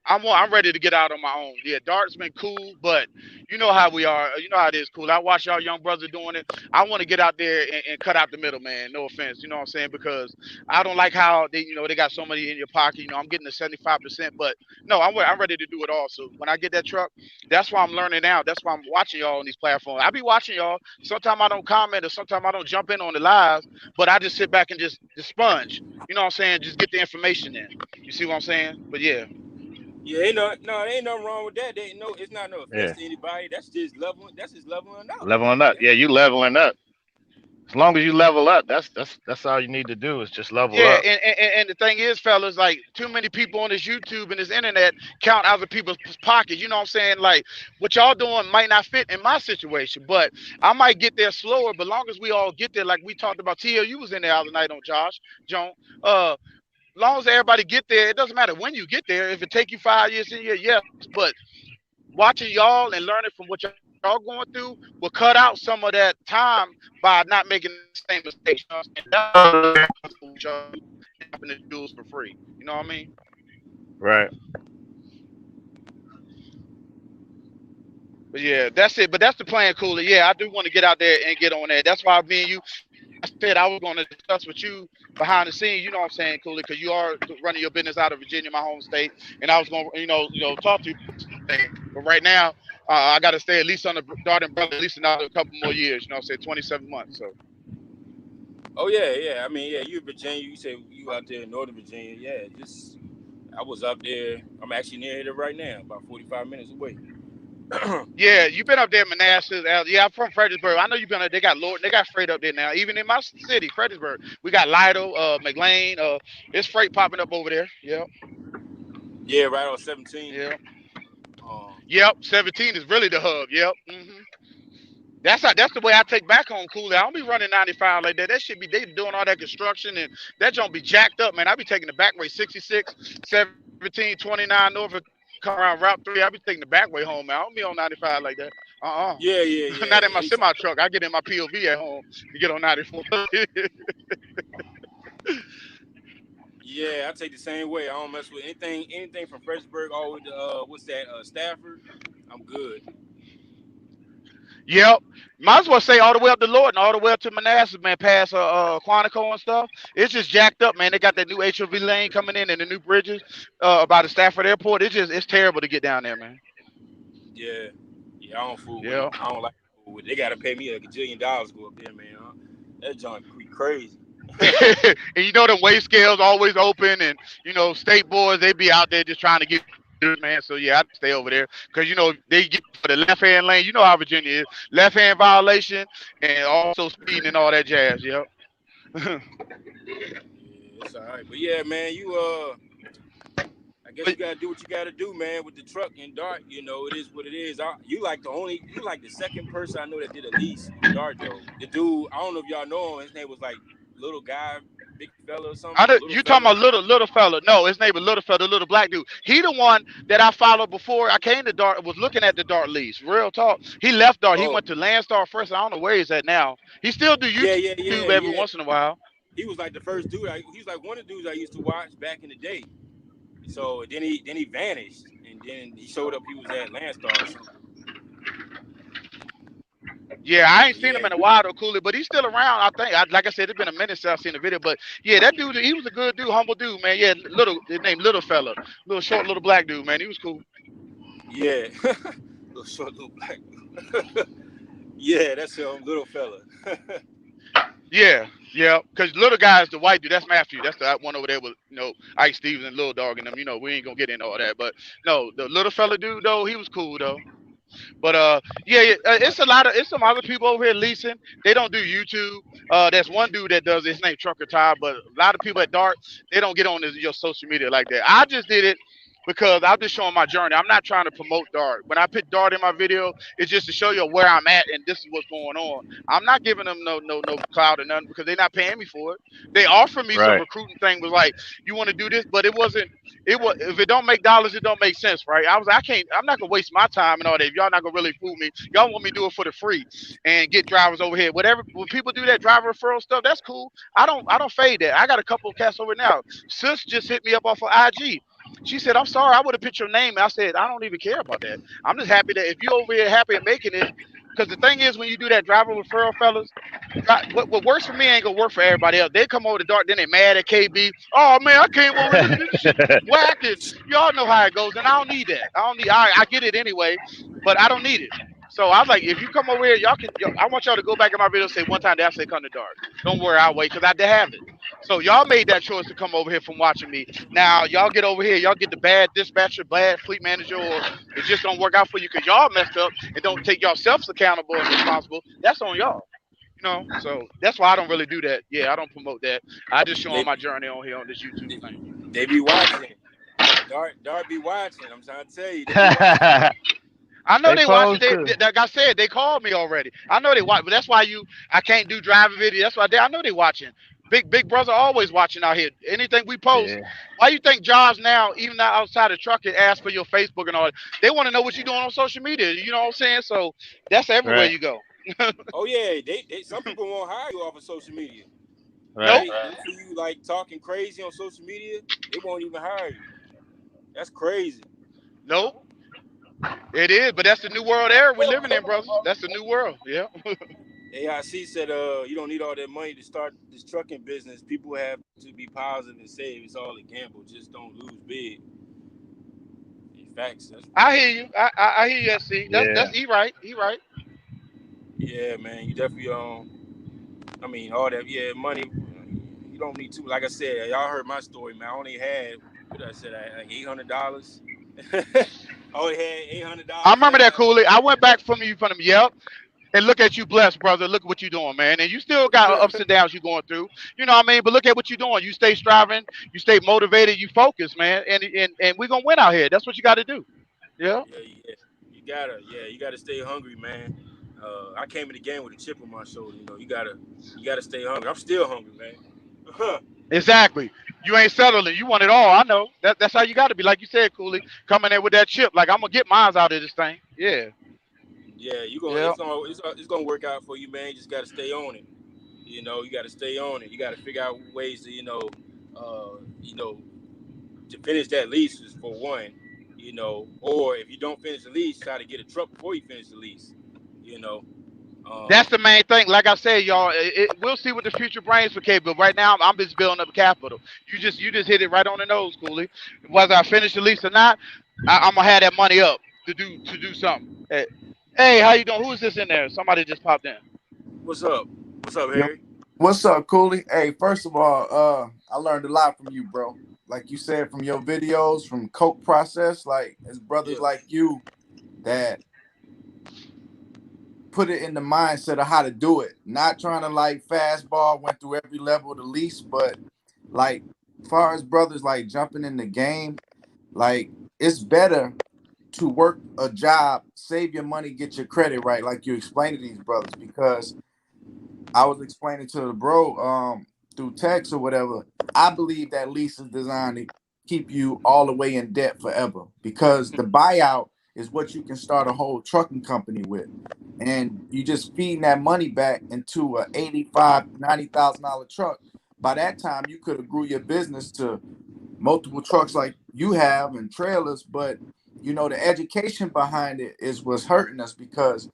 I'm ready to get out on my own. Yeah, Dart's been cool, but you know how we are. You know how it is cool. I watch y'all young brothers doing it. I want to get out there and cut out the middle, man. No offense. You know what I'm saying? Because I don't like how they got so many in your pocket. I'm getting the 75%, but no, I'm ready to do it all. So when I get that truck, that's why I'm learning now. That's why I'm watching y'all on these platforms. I be watching y'all. Sometimes I don't comment or sometimes I don't jump in on the lives, but I just sit back and just sponge. You know what I'm saying? Just get the information in. You see what I'm saying? But yeah. Yeah, ain't nothing wrong with that. It's not no offense Yeah. to anybody. That's just leveling. That's just leveling up, man. Leveling up. Yeah, you leveling up. As long as you level up, that's all you need to do is just level Yeah, up. and the thing is, fellas, like too many people on this YouTube and this internet count other people's pockets. You know what I'm saying? Like what y'all doing might not fit in my situation, but I might get there slower. But long as we all get there, like we talked about, you was in there the other night on Joan. Long as everybody get there, it doesn't matter when you get there. If it take you 5 years in here, yes. But watching y'all and learning from what y'all going through will cut out some of that time by not making the same mistakes. You know what I'm saying? That's why I'm learning from what y'all do and dropping the jewels for free. You know what I mean? Right. But yeah, that's it. But that's the plan, Cooley. Yeah, I do want to get out there and get on that. That's why me and you, I said I was going to discuss with you behind the scenes. You know what I'm saying, Cooley? Because you are running your business out of Virginia, my home state, and I was going to, talk to you about some things. But right now, I got to stay at least on the Darden Umbrella at least another couple more years. You know what I'm saying? 27 months. So Oh yeah, yeah. I mean, yeah. You in Virginia? You say you out there in Northern Virginia? Yeah. Just I was up there. I'm actually near it right now, about 45 minutes away. yeah, you've been up there, Manassas. Yeah, I'm from Fredericksburg. I know you've been up. They got freight up there now. Even in my city, Fredericksburg, we got Lido, McLean. It's freight popping up over there. Yep. Yeah, right on 17. Yep. Um, Yep. 17 is really the hub. Yep. That's the way I take back home, Cooley. I don't be running 95 like that. That should be they doing all that construction and that don't be jacked up, man. I be taking the back way 66, 17, 29 north and come around Route 3. I be taking the back way home, man. I don't be on 95 like that. yeah, yeah, Not in my yeah. semi truck. I get in my POV at home to get on 94. Yeah, I take the same way. I don't mess with anything from Fredericksburg all the way to what's that? Stafford. I'm good. Yep. Might as well say all the way up to Lord and all the way up to Manassas, man, past Quantico and stuff. It's just jacked up, man. They got that new HOV lane coming in and the new bridges by the Stafford Airport. It's terrible to get down there, man. Yeah, yeah. I don't fool with it. Yeah. I don't like to fool with it. They gotta pay me a gajillion dollars to go up there, man. That junk be crazy. And them weigh scales always open and state boards, they be out there just trying to get us, man. So yeah, I stay over there because they get for the left hand lane. You know how Virginia is. Left hand violation and also speeding and all that jazz. Yep. Yeah, it's all right. But yeah, man, I guess But you gotta do what you gotta do, man, with the truck and Dart. It is what it is. You like the second person I know that did a lease with Dart though. The dude, I don't know if y'all know him. His name was like little guy, big fella or something. Little you talking fella. about little fella? No, his name was little fella, the little black dude. He the one that I followed before I came to Dart. Was looking at the Dart lease. Real talk. He left Dart. He Oh, went to Landstar first. I don't know where he's at now. He still do yeah, YouTube yeah, every yeah, once in a yeah. while. He was like the first dude. He's like one of the dudes I used to watch back in the day. So then he vanished, and then he showed up. He was at Landstar or something. Yeah, I ain't But seen yeah, him in a while though, Cooley, but he's still around. I think. Like I said, it's been a minute since I've seen the video, but yeah, that dude, he was a good dude, humble dude, man. Yeah, his name little fella, little short, little black dude, man. He was cool. yeah, little short, little black dude. Yeah, that's him, little fella. Yeah. Because little guys, the white dude, that's Matthew. That's the one over there with Ike Stevens and Little Dog and them. We ain't gonna get into all that. But no, the little fella dude though, he was cool though. But yeah, it's some other people over here leasing. They don't do YouTube. There's one dude that does it. His name Trucker Todd. But a lot of people at Dart, they don't get on your social media like that. I just did it because I'm just showing my journey. I'm not trying to promote Dart. When I put Dart in my video, it's just to show you where I'm at and this is what's going on. I'm not giving them no cloud or nothing because they're not paying me for it. They offered me some Right. recruiting thing, was like, you want to do this, but it wasn't. It was, if it don't make dollars, it don't make sense, right? I can't. I'm not gonna waste my time and all that. If y'all not gonna really fool me, y'all want me to do it for the free and get drivers over here. Whatever. When people do that driver referral stuff, that's cool. I don't fade that. I got a couple of cats over now. Sis just hit me up off of IG. She said, "I'm sorry, I would have put your name." I said, "I don't even care about that. I'm just happy that if you over here happy and making it, because the thing is, when you do that driver referral, fellas, what works for me ain't gonna work for everybody else. They come over to Dark, then they mad at KB. Oh man, I came over here, look at this shit whacking. Y'all know how it goes, and I don't need that. I don't need. I get it anyway, but I don't need it. So I was like, if you come over here, y'all can. I want y'all to go back in my video and say one time. Did I say come to Dark? Don't worry, I'll wait because I have it. So y'all made that choice to come over here from watching me. Now y'all get over here, y'all get the bad dispatcher, bad fleet manager, or it just don't work out for you because y'all messed up and don't take yourselves accountable and responsible. That's on y'all. So that's why I don't really do that. Yeah, I don't promote that. I just show They them my journey on here on this YouTube they, thing. they be watching. Dart be watching. I'm trying to tell you, they be watching. I know They they watch it. supposed to. Like I said, they called me already. I know they watch, but that's why I can't do driving video. That's why I know they watching. Big brother always watching out here. Anything we post. Yeah. Why you think jobs now, even now outside of trucking, ask for your Facebook and all that? They want to know what you're doing on social media. You know what I'm saying? So that's everywhere Right. you go. Oh yeah, they some people won't hire you off of social media. If Nope. Right. they see you like talking crazy on social media, they won't even hire you. That's crazy. Nope. It is, but that's the new world era we living in, brothers. That's the new world. Yeah. AIC said, you don't need all that money to start this trucking business. People have to be positive and save. It's all a gamble. Just don't lose big. Facts. I hear you. I hear you. See, Yeah. he right. He right. Yeah, man. You definitely I mean, all that. Yeah, money. You don't need to. Like I said, y'all heard my story, man. I only had what did I said, like $800. I only had I $800 remember left that, after. Cooley. I went back from you. Yep. And look at you, blessed brother. Look at what you're doing, man. And you still got ups and downs you're going through. You know what I mean? But look at what you're doing. You stay striving. You stay motivated. You focus, man. And we're gonna win out here. That's what you got to do. Yeah. Yeah. You gotta stay hungry, man. I came in the game with a chip on my shoulder. You gotta stay hungry. I'm still hungry, man. Exactly. You ain't settling. You want it all. I know. That's how you got to be. Like you said, Cooley, coming in with that chip. Like I'm gonna get mines out of this thing. Yeah. Yeah, Yeah. it's gonna work out for you, man. You just gotta stay on it. You gotta stay on it. You gotta figure out ways to, you know, to finish that lease is for one, or if you don't finish the lease, try to get a truck before you finish the lease. You know, That's um, the main thing. Like I said, y'all, we'll see what the future brings for K. But right now, I'm just building up capital. You just hit it right on the nose, Cooley. Whether I finish the lease or not, I'm gonna have that money up to do something. Hey, how you doing? Who is this in there? Somebody just popped in. what's up? What's up, Yo, Harry? what's up, Cooley? Hey, first of all, I learned a lot from you, bro. Like you said, from your videos, from Coke process, like it's brothers Yeah, like you that put it in the mindset of how to do it. Not trying to like fastball, went through every level of the lease, but like far as brothers like jumping in the game, like it's better to work a job, save your money, get your credit right, like you explained to these brothers, because I was explaining to the bro through text or whatever. I believe that lease is designed to keep you all the way in debt forever, because the buyout is what you can start a whole trucking company with. And you just feeding that money back into a 85, $90,000 truck. By that time, you could have grew your business to multiple trucks like you have and trailers, but the education behind it is what's hurting us, because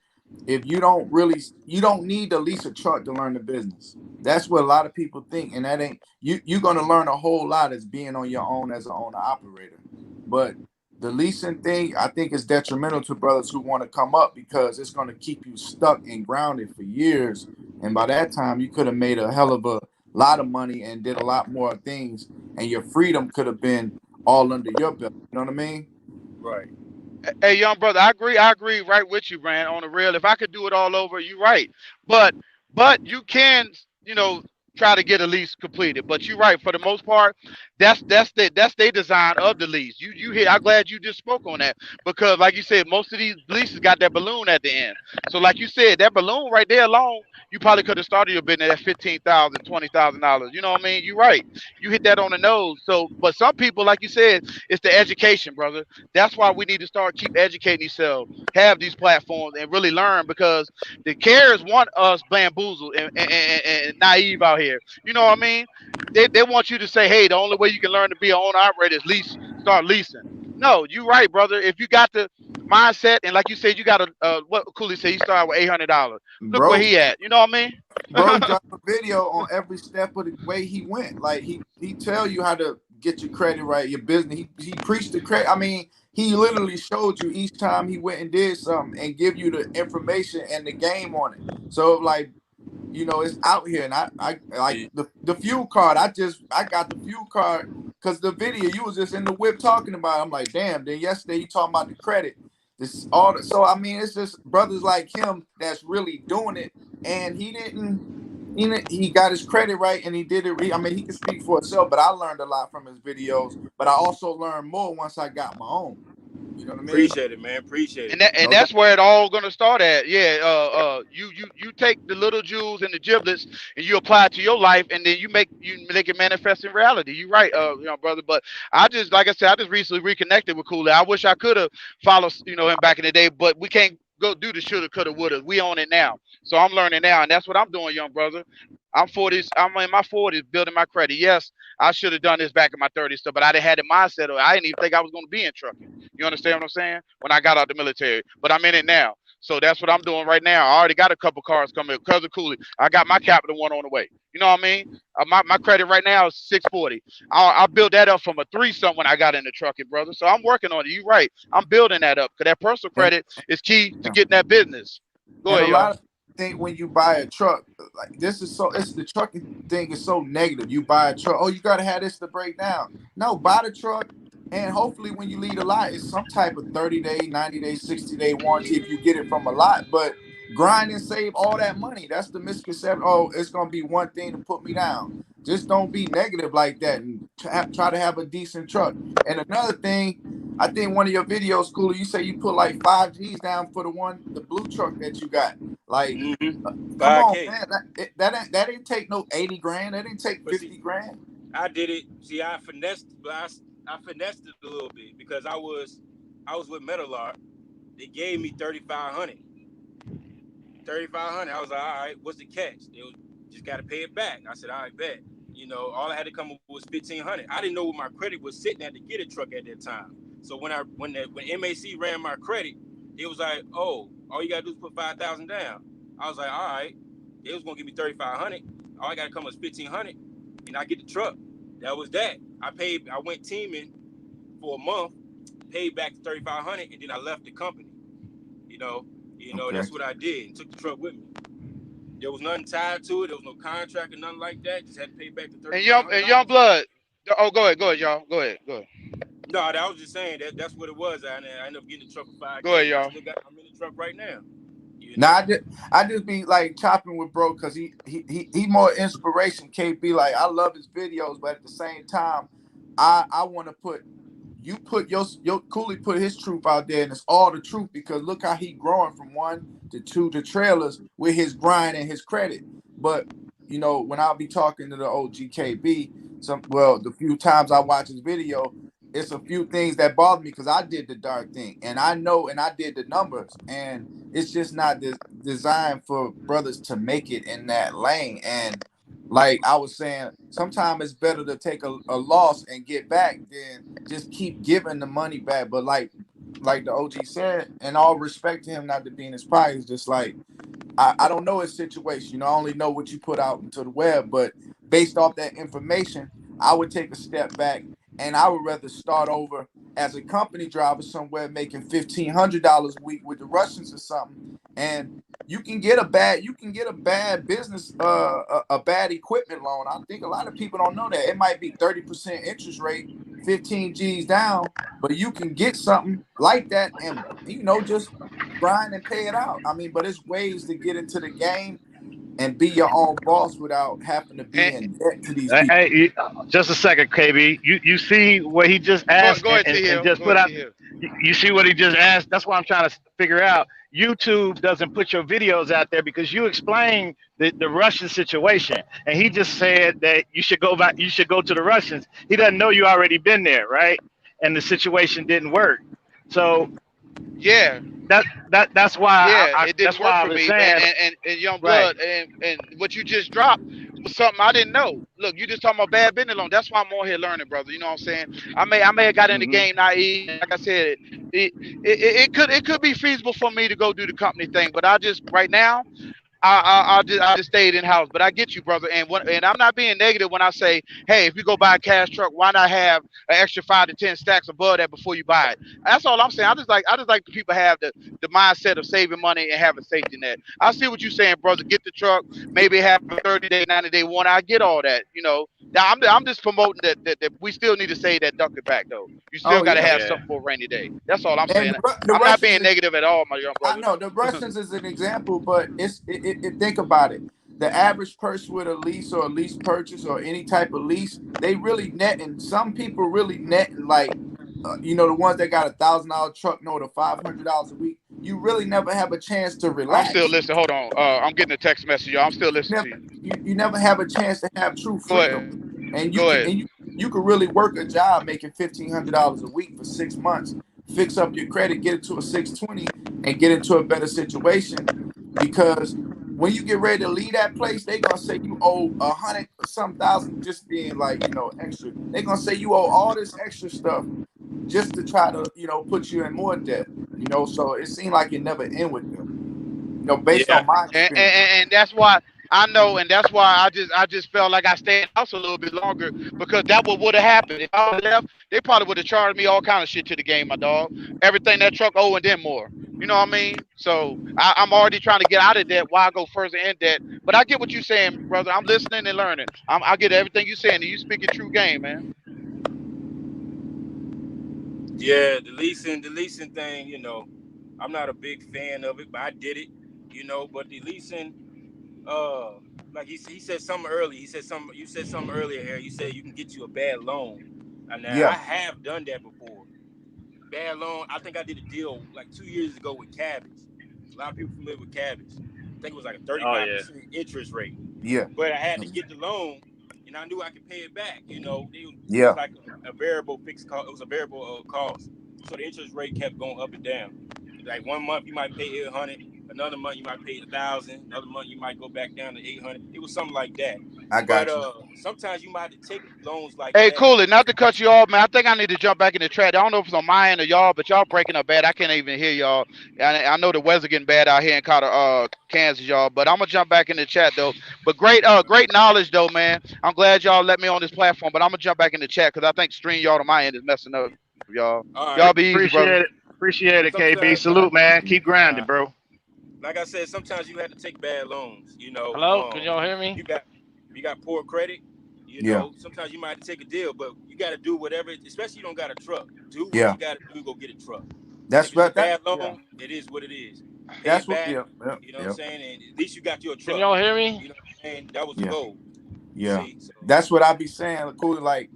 if you don't need to lease a truck to learn the business. That's what a lot of people think, and that ain't you're gonna learn a whole lot as being on your own as an owner operator. But the leasing thing, I think, is detrimental to brothers who want to come up, because it's going to keep you stuck and grounded for years And by that time, you could have made a hell of a lot of money and did a lot more things, and your freedom could have been all under your belt. You know what I mean? Right. Hey, young brother, I agree. I agree right with you, man. On the real, if I could do it all over, you're right. But you can, you know, try to get a lease completed. But you're right. For the most part, that's the design of the lease. You hear? I'm glad you just spoke on that because, like you said, most of these leases got that balloon at the end. So, like you said, that balloon right there alone, you probably could have started your business at $15,000, $20,000. You know what I mean? You're right. You hit that on the nose. So, but some people, like you said, it's the education, brother. That's why we need to start keep educating ourselves, have these platforms, and really learn because the carriers want us bamboozled and naive out here. You know what I mean? They want you to say, hey, the only way you can learn to be an owner operator is lease, start leasing. No, you're right, brother. If you got the mindset and like you said, you got a what Cooley said, he started with $800. Look where Bro, he at. You know what I bro, mean? drop a video on every step of the way he went. Like he tell you how to get your credit right, your business. He preached the credit. I mean, he literally showed you each time he went and did something and give you the information and the game on it. So like, you know, it's out here, and I like Yeah. the fuel card. I got the fuel card because the video you was just in the whip talking about it. I'm like, damn. Then yesterday you talking about the credit. This all so I mean, it's just brothers like him that's really doing it, and he didn't. He got his credit right, and he did it. I mean, he can speak for himself, but I learned a lot from his videos. But I also learned more once I got my own. You know what I mean? Appreciate it, man. Appreciate it. And No doubt. that's where it all gonna start at. Yeah, you take the little jewels and the giblets and you apply it to your life, and then you make it manifest in reality. You're right, brother. But I just like I said, I just recently reconnected with Cooley. I wish I could have followed him back in the day, but we can't go do the shoulda, coulda, woulda. We own it now, so I'm learning now, and that's what I'm doing, young brother. I'm 40s. I'm in my 40s, building my credit. Yes, I should have done this back in my 30s, but I didn't have the mindset, or I didn't even think I was going to be in trucking. You understand what I'm saying? When I got out the military, but I'm in it now. So that's what I'm doing right now. I already got a couple cars coming because of Cooley. I got my Capital One on the way. You know what I mean? My credit right now is 640. I built that up from a three something when I got into trucking, brother. So I'm working on it. You're right. I'm building that up because that personal And, credit is key to yeah. getting that business. Go And a ahead, lot y'all. of people think when you buy a truck, like this is so it's the trucking thing is so negative. You buy a truck, oh, you gotta have this to break down. No, buy the truck, and hopefully when you leave a lot, it's some type of 30-day, 90-day, 60-day warranty if you get it from a lot. But grind and save all that money. That's the misconception. Oh, it's gonna be one thing to put me down. Just don't be negative like that and try to have a decent truck. And another thing, I think one of your videos, Cooley, you say you put like 5 G's down for the blue truck that you got. Like, Mm-hmm. come on, 5K. man. That didn't take no 80 grand. That didn't take But see, 50 grand. I did it. See, I finessed, but I finessed it a little bit because I was with Metalart. They gave me 3,500. 3,500. I was like, all right, what's the catch? They was, just got to pay it back. I said, all right, bet. All I had to come up with was 1,500. I didn't know what my credit was sitting at to get a truck at that time. So when MAC ran my credit, it was like, oh, all you gotta do is put 5,000 down. I was like, all right. They was gonna give me 3,500. All I gotta come was 1,500, and I get the truck. That was that. I went teaming for a month, paid back the 3,500, and then I left the company. You know, Okay. that's what I did and took the truck with me. There was nothing tied to it. There was no contract or nothing like that. Just had to pay back the And thirty-five young hundred and young dollars. blood. Oh, go ahead, y'all. Go ahead, go ahead, No, I was just saying that's what it was. I ended up getting the truck for five go ahead, k, and y'all. I'm in the truck right now. You Now know, I just be like chopping with bro because he more inspiration. KB, like I love his videos, but at the same time, I want to put you put your Cooley put his truth out there, and it's all the truth because look how he growing from 1 to 2 to trailers with his grind and his credit. But when I'll be talking to the OGKB, the few times I watch his video, it's a few things that bother me because I did the dark thing, and I know, and I did the numbers, and it's just not designed for brothers to make it in that lane. And like I was saying, sometimes it's better to take a loss and get back than just keep giving the money back. But like the OG said, and all respect to him, not to be in his pride, is just like I don't know his situation. I only know what you put out into the web. But based off that information, I would take a step back and I would rather start over as a company driver somewhere making $1,500 a week with the Russians or something, and you can get a bad business a bad equipment loan. I think a lot of people don't know that. It might be 30% interest rate, 15 G's down, but you can get something like that and just grind and pay it out. I mean, but it's ways to get into the game and be your own boss without having to be And in debt to these Hey, people. hey, just a second, KB. You see what he just go asked go ahead, T and Hill. just Go put ahead, out. T Hill. You see what he just asked? That's what I'm trying to figure out. YouTube doesn't put your videos out there because you explain the Russian situation, and he just said that you should go back. You should go to the Russians. He doesn't know you already been there, right? And the situation didn't work. So Yeah, that's why yeah, it didn't that's work why I for was me, saying and young right. blood, and what you just dropped was something I didn't know. Look, you just talking about bad business loan. That's why I'm on here learning, brother. You know what I'm saying? I may have got in the Hmm. game naive, and like I said, it could be feasible for me to go do the company thing, but I just right now I just stayed in house. But I get you, brother. And I'm not being negative when I say, hey, if you go buy a cash truck, why not have an extra 5 to 10 stacks above that before you buy it? That's all I'm saying. I just like the people have the mindset of saving money and having safety net. I see what you're saying, brother. Get the truck, maybe have a 30-day, 90-day one. I get all that. Now I'm just promoting that we still need to save that ducker back though. You still Oh got to yeah, have Yeah. something for a rainy day. That's all I'm and saying. the I'm not Russians being is negative at all, my young I brother. know the Russians is an example, but think about it. The average person with a lease or a lease purchase or any type of lease, they really net, and some people really net like, the ones that got $1,000 truck note or $500 a week. You really never have a chance to I'm still relax. listening. Hold on. I'm getting a text message, y'all. I'm still You listening never, to you. you never have a chance to have true Go ahead. freedom, and you Go can ahead. you can really work a job making $1,500 a week for 6 months, fix up your credit, get it to a 620, and get into a better situation. Because when you get ready to leave that place, they're gonna say you owe 100 or some thousand, just being like extra. They're gonna say you owe all this extra stuff just to try to put you in more debt. So it seemed like it never end with them. Based Yeah, on my experience. And that's why I know, and that's why I just felt like I stayed in the house a little bit longer because that would have happened. If I would have left, they probably would have charged me all kind of shit to the game, my dog. Everything that truck owe and then more. You know what I mean? So I'm already trying to get out of debt. Why go further in debt? But I get what you're saying, brother. I'm listening and learning. I get everything you're saying, and you speaking true game, man. yeah. The leasing thing. I'm not a big fan of it, but I did it. But the leasing, uh, like he said something earlier. He said something. You said something earlier here. You said you can get you a bad loan. And now I Yeah, have done that before. Bad loan. I think I did a deal like 2 years ago with Cabbage. A lot of people familiar with Cabbage. I think it was like a Oh yeah. 35% interest rate. yeah, But I had to get the loan, and I knew I could pay it back. It was yeah. like a variable fixed cost. It was a variable cost, so the interest rate kept going up and down. Like 1 month you might pay 800, another month you might pay 1,000, another month you might go back down to 800. It was something like that. I But got you. sometimes you might have to take loans like Hey, that. Cooley, not to cut you off, man. I think I need to jump back in the chat. I don't know if it's on my end or y'all, but y'all breaking up bad. I can't even hear y'all. And I know the weather getting bad out here in Kansas, y'all. But I'm gonna jump back in the chat though. But great knowledge though, man. I'm glad y'all let me on this platform. But I'm gonna jump back in the chat because I think stream y'all to my end is messing up, y'all. Y'all be All right. easy, brother. Appreciate it. Appreciate And it, KB. sometimes, Salute, man. Keep grinding, uh, bro. like I said, sometimes you have to take bad loans. Hello, can y'all hear You me? got you got poor credit. Yeah, Sometimes you might have to take a deal, but you got to do whatever. Especially you don't got a truck. Do what yeah. you got to do. Go get a truck. And That's if it's a what that. bad Yeah, loan, it is what it is. Pay that's it what. back. Yeah, yeah, You know what I'm yeah, saying? And at least you got your Can truck. y'all hear me? You know what I'm saying? That was the yeah, goal. You yeah. see? So That's what I be saying. Cool. Like,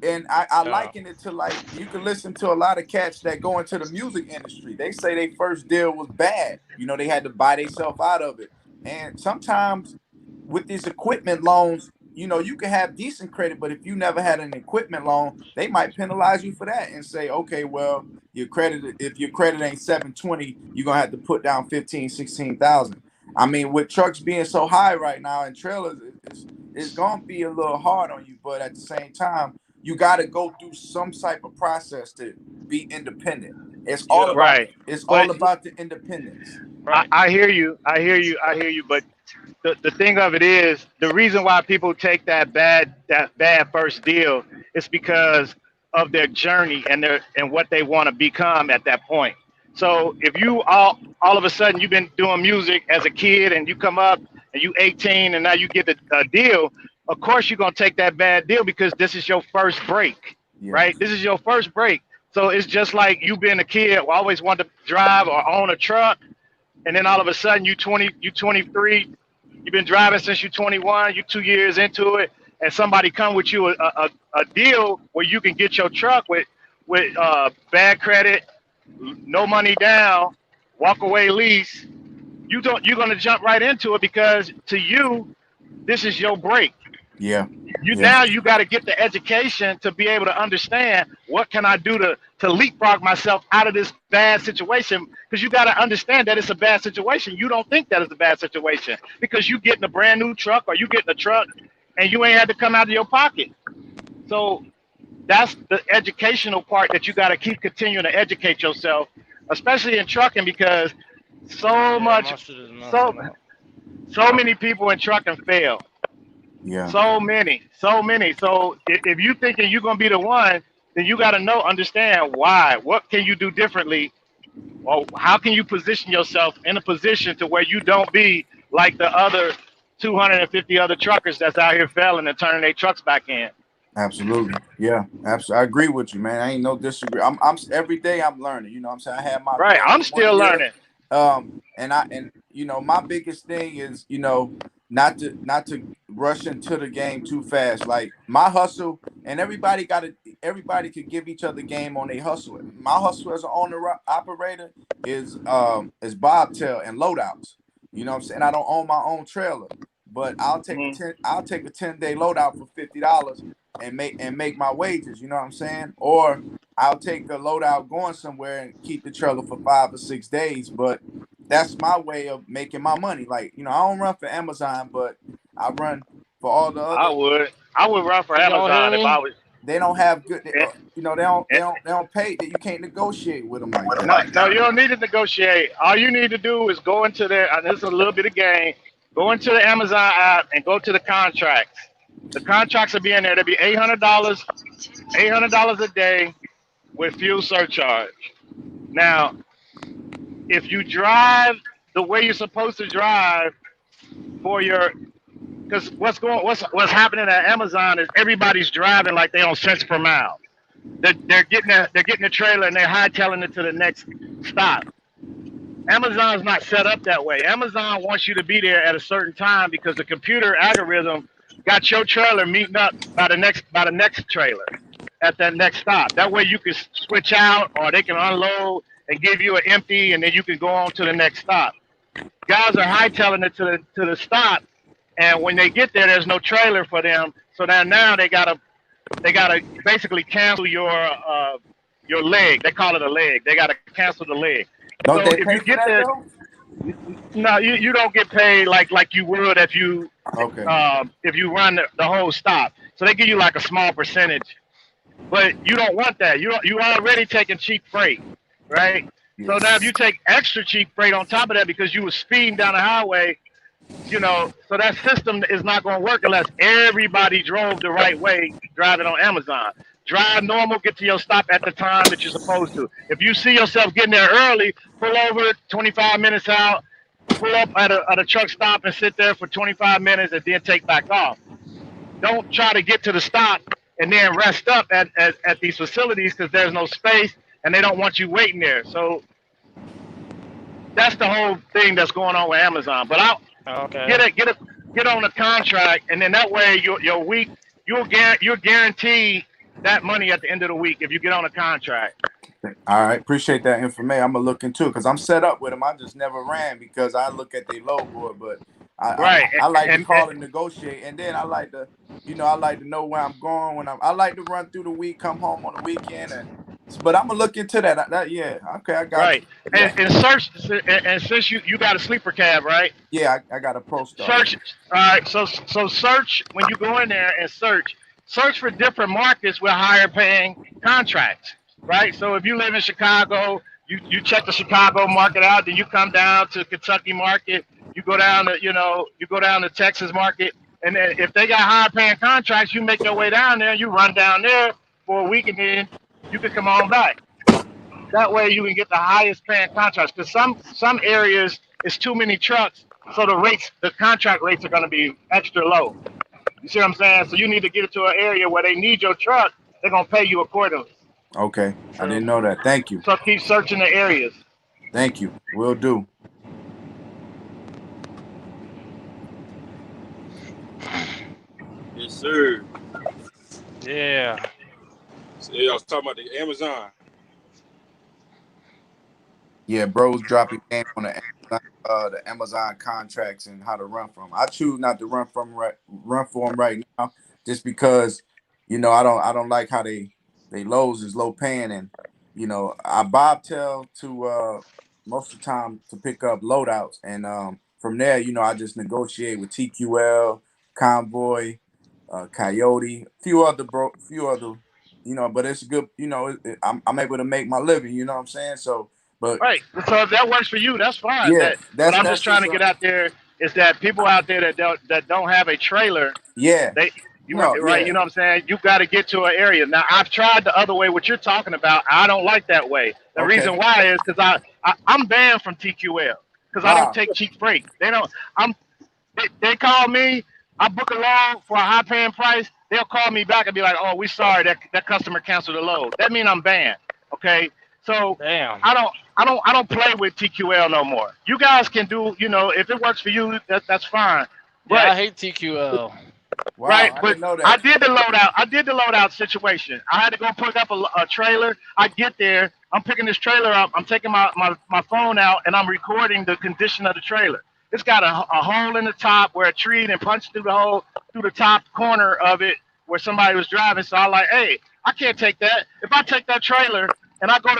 and I Uh, liken it to, like, you can listen to a lot of cats that go into the music industry. They say their first deal was bad. They had to buy themselves out of it. And sometimes with these equipment loans, you can have decent credit, but if you never had an equipment loan, they might penalize you for that and say, okay, well, if your credit ain't 720, you're gonna have to put down 15, 16,000. I mean, with trucks being so high right now and trailers, it's gonna be a little hard on you, but at the same time, you got to go through some type of process to be independent. It's all yeah, about Right. it's But all about the independence. right. I hear you. I hear you. I hear you. But the thing of it is, the reason why people take that bad first deal is because of their journey and what they want to become at that point. So if you all of a sudden you've been doing music as a kid and you come up and you 18 and now you get a deal, of course you're gonna take that bad deal because this is your first break, Yeah. right? This is your first break. So it's just like you being a kid who always wanted to drive or own a truck, and then all of a sudden you 23, you've been driving since you're 21, you 2 years into it, and somebody come with you a deal where you can get your truck with bad credit, no money down, walk away lease. You're gonna jump right into it because to you this is your break. Yeah. You Yeah. now you got to get the education to be able to understand what can I do to leapfrog myself out of this bad situation, because you got to understand that it's a bad situation. You don't think that it's a bad situation because you getting a brand new truck or you getting a truck and you ain't had to come out of your pocket. So that's the educational part that you got to keep continuing to educate yourself, especially in trucking, because so much so so many people in trucking fail. Yeah. So many, so many. So if you thinking you're gonna be the one, then you got to understand why. What can you do differently, or how can you position yourself in a position to where you don't be like the other 250 other truckers that's out here failing and turning their trucks back in. Absolutely. Yeah. Absolutely. I agree with you, man. I ain't no disagree. I'm every day I'm learning. You know what I'm saying? I had my Right, best I'm one still year. learning. And you know, my biggest thing is, you know, not to rush into the game too fast. Like my hustle, and everybody could give each other game on their hustle. My hustle as an owner operator is bobtail and loadouts. You know what I'm saying? I don't own my own trailer, but I'll take a 10-day loadout for $50 and make my wages. You know what I'm saying? Or I'll take a loadout going somewhere and keep the trailer for 5 or 6 days. But that's my way of making my money. Like, you know, I don't run for Amazon, but I run for all the I other. would. I would run for Can y'all hear Amazon if I me? was. They don't have good. eh, You know, they eh, don't pay. That you can't negotiate with them like that. No, no, you don't need to negotiate. All you need to do is go into there, and this is a little bit of game. Go into the Amazon app and go to the contracts. The contracts will be in there. They'll be $800 a day with fuel surcharge. Now, if you drive the way you're supposed to drive for your, because what's happening at Amazon is everybody's driving like they on cents per mile. They're getting a trailer and they're hightailing it to the next stop. Amazon's not set up that way. Amazon wants you to be there at a certain time because the computer algorithm got your trailer meeting up by the next trailer at that next stop. That way you can switch out or they can unload and give you an empty and then you can go on to the next stop. Guys are hightailing it to the stop, and when they get there, there's no trailer for them. So now they gotta basically cancel your leg. They call it a leg. They gotta cancel the leg. Don't So they if pay you for get that there, though? no, you don't get paid like you would Okay. if you run the whole stop. So they give you like a small percentage, but you don't want that. You already taking cheap freight, right? So now if Yes. you take extra cheap freight on top of that because you were speeding down the highway, so that system is not going to work unless everybody drove the right way driving on Amazon. Drive normal, get to your stop at the time that you're supposed to. If you see yourself getting there early, pull over 25 minutes out, pull up at a truck stop and sit there for 25 minutes and then take back off. Don't try to get to the stop and then rest up at these facilities because there's no space and they don't want you waiting there. So that's the whole thing that's going on with Amazon. But I'll Okay. get on a contract, and then that way your week you'll guarantee that money at the end of the week if you get on a contract. All right, appreciate that information. I'm gonna look into it because I'm set up with them. I just never ran because I look at the low board, but Right, I like to and call and negotiate, and then I like to, you know, I like to know where I'm going when I like to run through the week, come home on the weekend, but I'm gonna look into that. Yeah, okay, I got right, you. Yeah, and since you got a sleeper cab, right? yeah, I got a pro star. Search. All right, so search when you go in there and search for different markets with higher paying contracts, right? So if you live in Chicago, you check the Chicago market out, then you come down to Kentucky market, you go down to Texas market, and then if they got higher paying contracts, you make your way down there, you run down there for a week, and then you can come on back. That way you can get the highest paying contracts. Because some areas it's too many trucks, so the contract rates are going to be extra low. You see what I'm saying? So you need to get it to an area where they need your truck. They're going to pay you accordingly. Okay. I So, didn't know that. Thank you. so keep searching the areas. Thank you. Will do. Yes, sir. Yeah. So, yeah, I was talking about the Amazon. Yeah, bro's dropping game on the Amazon contracts and how to run from 'em. I choose not to run for them right now, just because I don't like how they lows is low paying, and I bobtail to most of the time to pick up loadouts, and from there I just negotiate with TQL, Convoy, Coyote, few other but it's good. I'm able to make my living. You know what I'm saying? So, but Right. So if that works for you, that's fine. yeah, What I'm that's just trying just to get out there is that people out there that don't have a trailer, yeah. you No, right, yeah. you know what I'm saying? You got to get to an area. Now I've tried the other way, what you're talking about. I don't like that way. The Okay. reason why is because I'm banned from TQL because I don't Wow. take cheap freight. They don't. They call me. I book a load for a high paying price. They'll call me back and be like, "Oh, we sorry that customer canceled the load." That means I'm banned. Okay, so Damn. I don't play with TQL no more. You guys can do, if it works for you, that's fine. Yeah, But I hate TQL. right, Wow. I but didn't know I that. did the loadout. I did the loadout situation. I had to go pick up a trailer. I get there. I'm picking this trailer up. I'm taking my phone out and I'm recording the condition of the trailer. It's got a hole in the top where a tree then punched through the hole through the top corner of it where somebody was driving. So I like, hey, I can't take that. If I take that trailer and I go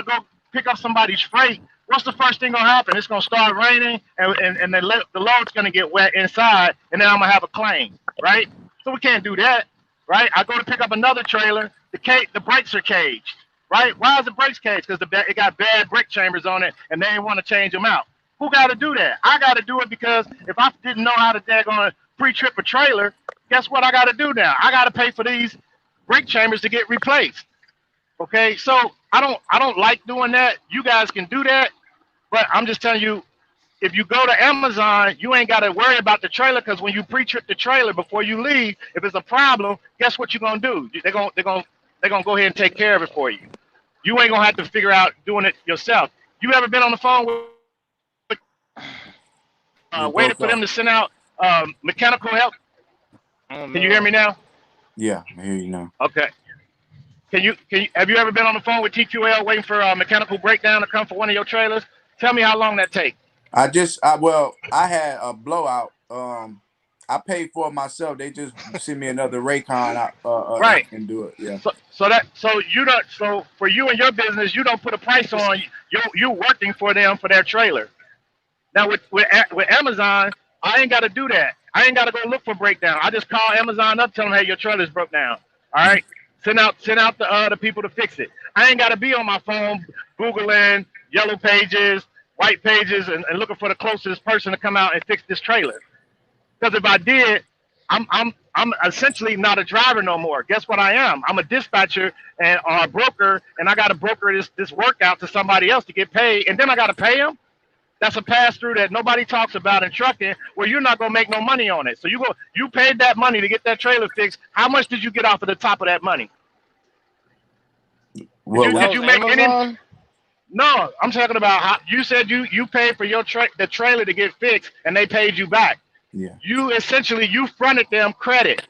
pick up somebody's freight, what's the first thing gonna happen? It's gonna start raining and the load's gonna get wet inside, and then I'm gonna have a claim, right? So we can't do that, right? I go to pick up another trailer. The brakes are caged, right? Why is the brakes caged? Because it got bad brake chambers on it, and they didn't want to change them out. Who got to do that? I got to do it because if I didn't know how to daggone pre-trip a trailer, guess what I got to do now? I got to pay for these brake chambers to get replaced. Okay, so I don't like doing that. You guys can do that, but I'm just telling you, if you go to Amazon, you ain't got to worry about the trailer because when you pre-trip the trailer before you leave, if it's a problem, guess what you're gonna do? They're gonna go ahead and take care of it for you. You ain't gonna have to figure out doing it yourself. You ever been on the phone with You waiting broke for them up. to send out mechanical help? Oh Can you hear no. me now? Yeah, I hear you now. Okay. Have you ever been on the phone with TQL waiting for a mechanical breakdown to come for one of your trailers? Tell me how long that takes. I had a blowout. I paid for it myself. They just sent me another Raycon Right. and do it. Yeah. So for you and your business, you don't put a price on you working for them for their trailer. Now with Amazon, I ain't got to do that. I ain't got to go look for breakdown. I just call Amazon up, tell them, hey, your trailer's broke down. All right, send out the people to fix it. I ain't got to be on my phone googling yellow pages, white pages, and looking for the closest person to come out and fix this trailer. Because if I did, I'm essentially not a driver no more. Guess what I am? I'm a dispatcher and or a broker, and I got to broker this work out to somebody else to get paid, and then I got to pay them. That's a pass through that nobody talks about in trucking, where you're not gonna make no money on it. So you paid that money to get that trailer fixed. How much did you get off of the top of that money? Well, That Did was you make any? Amazon? No, I'm talking about how you said you paid for the trailer to get fixed, and they paid you back. yeah. You fronted them credit.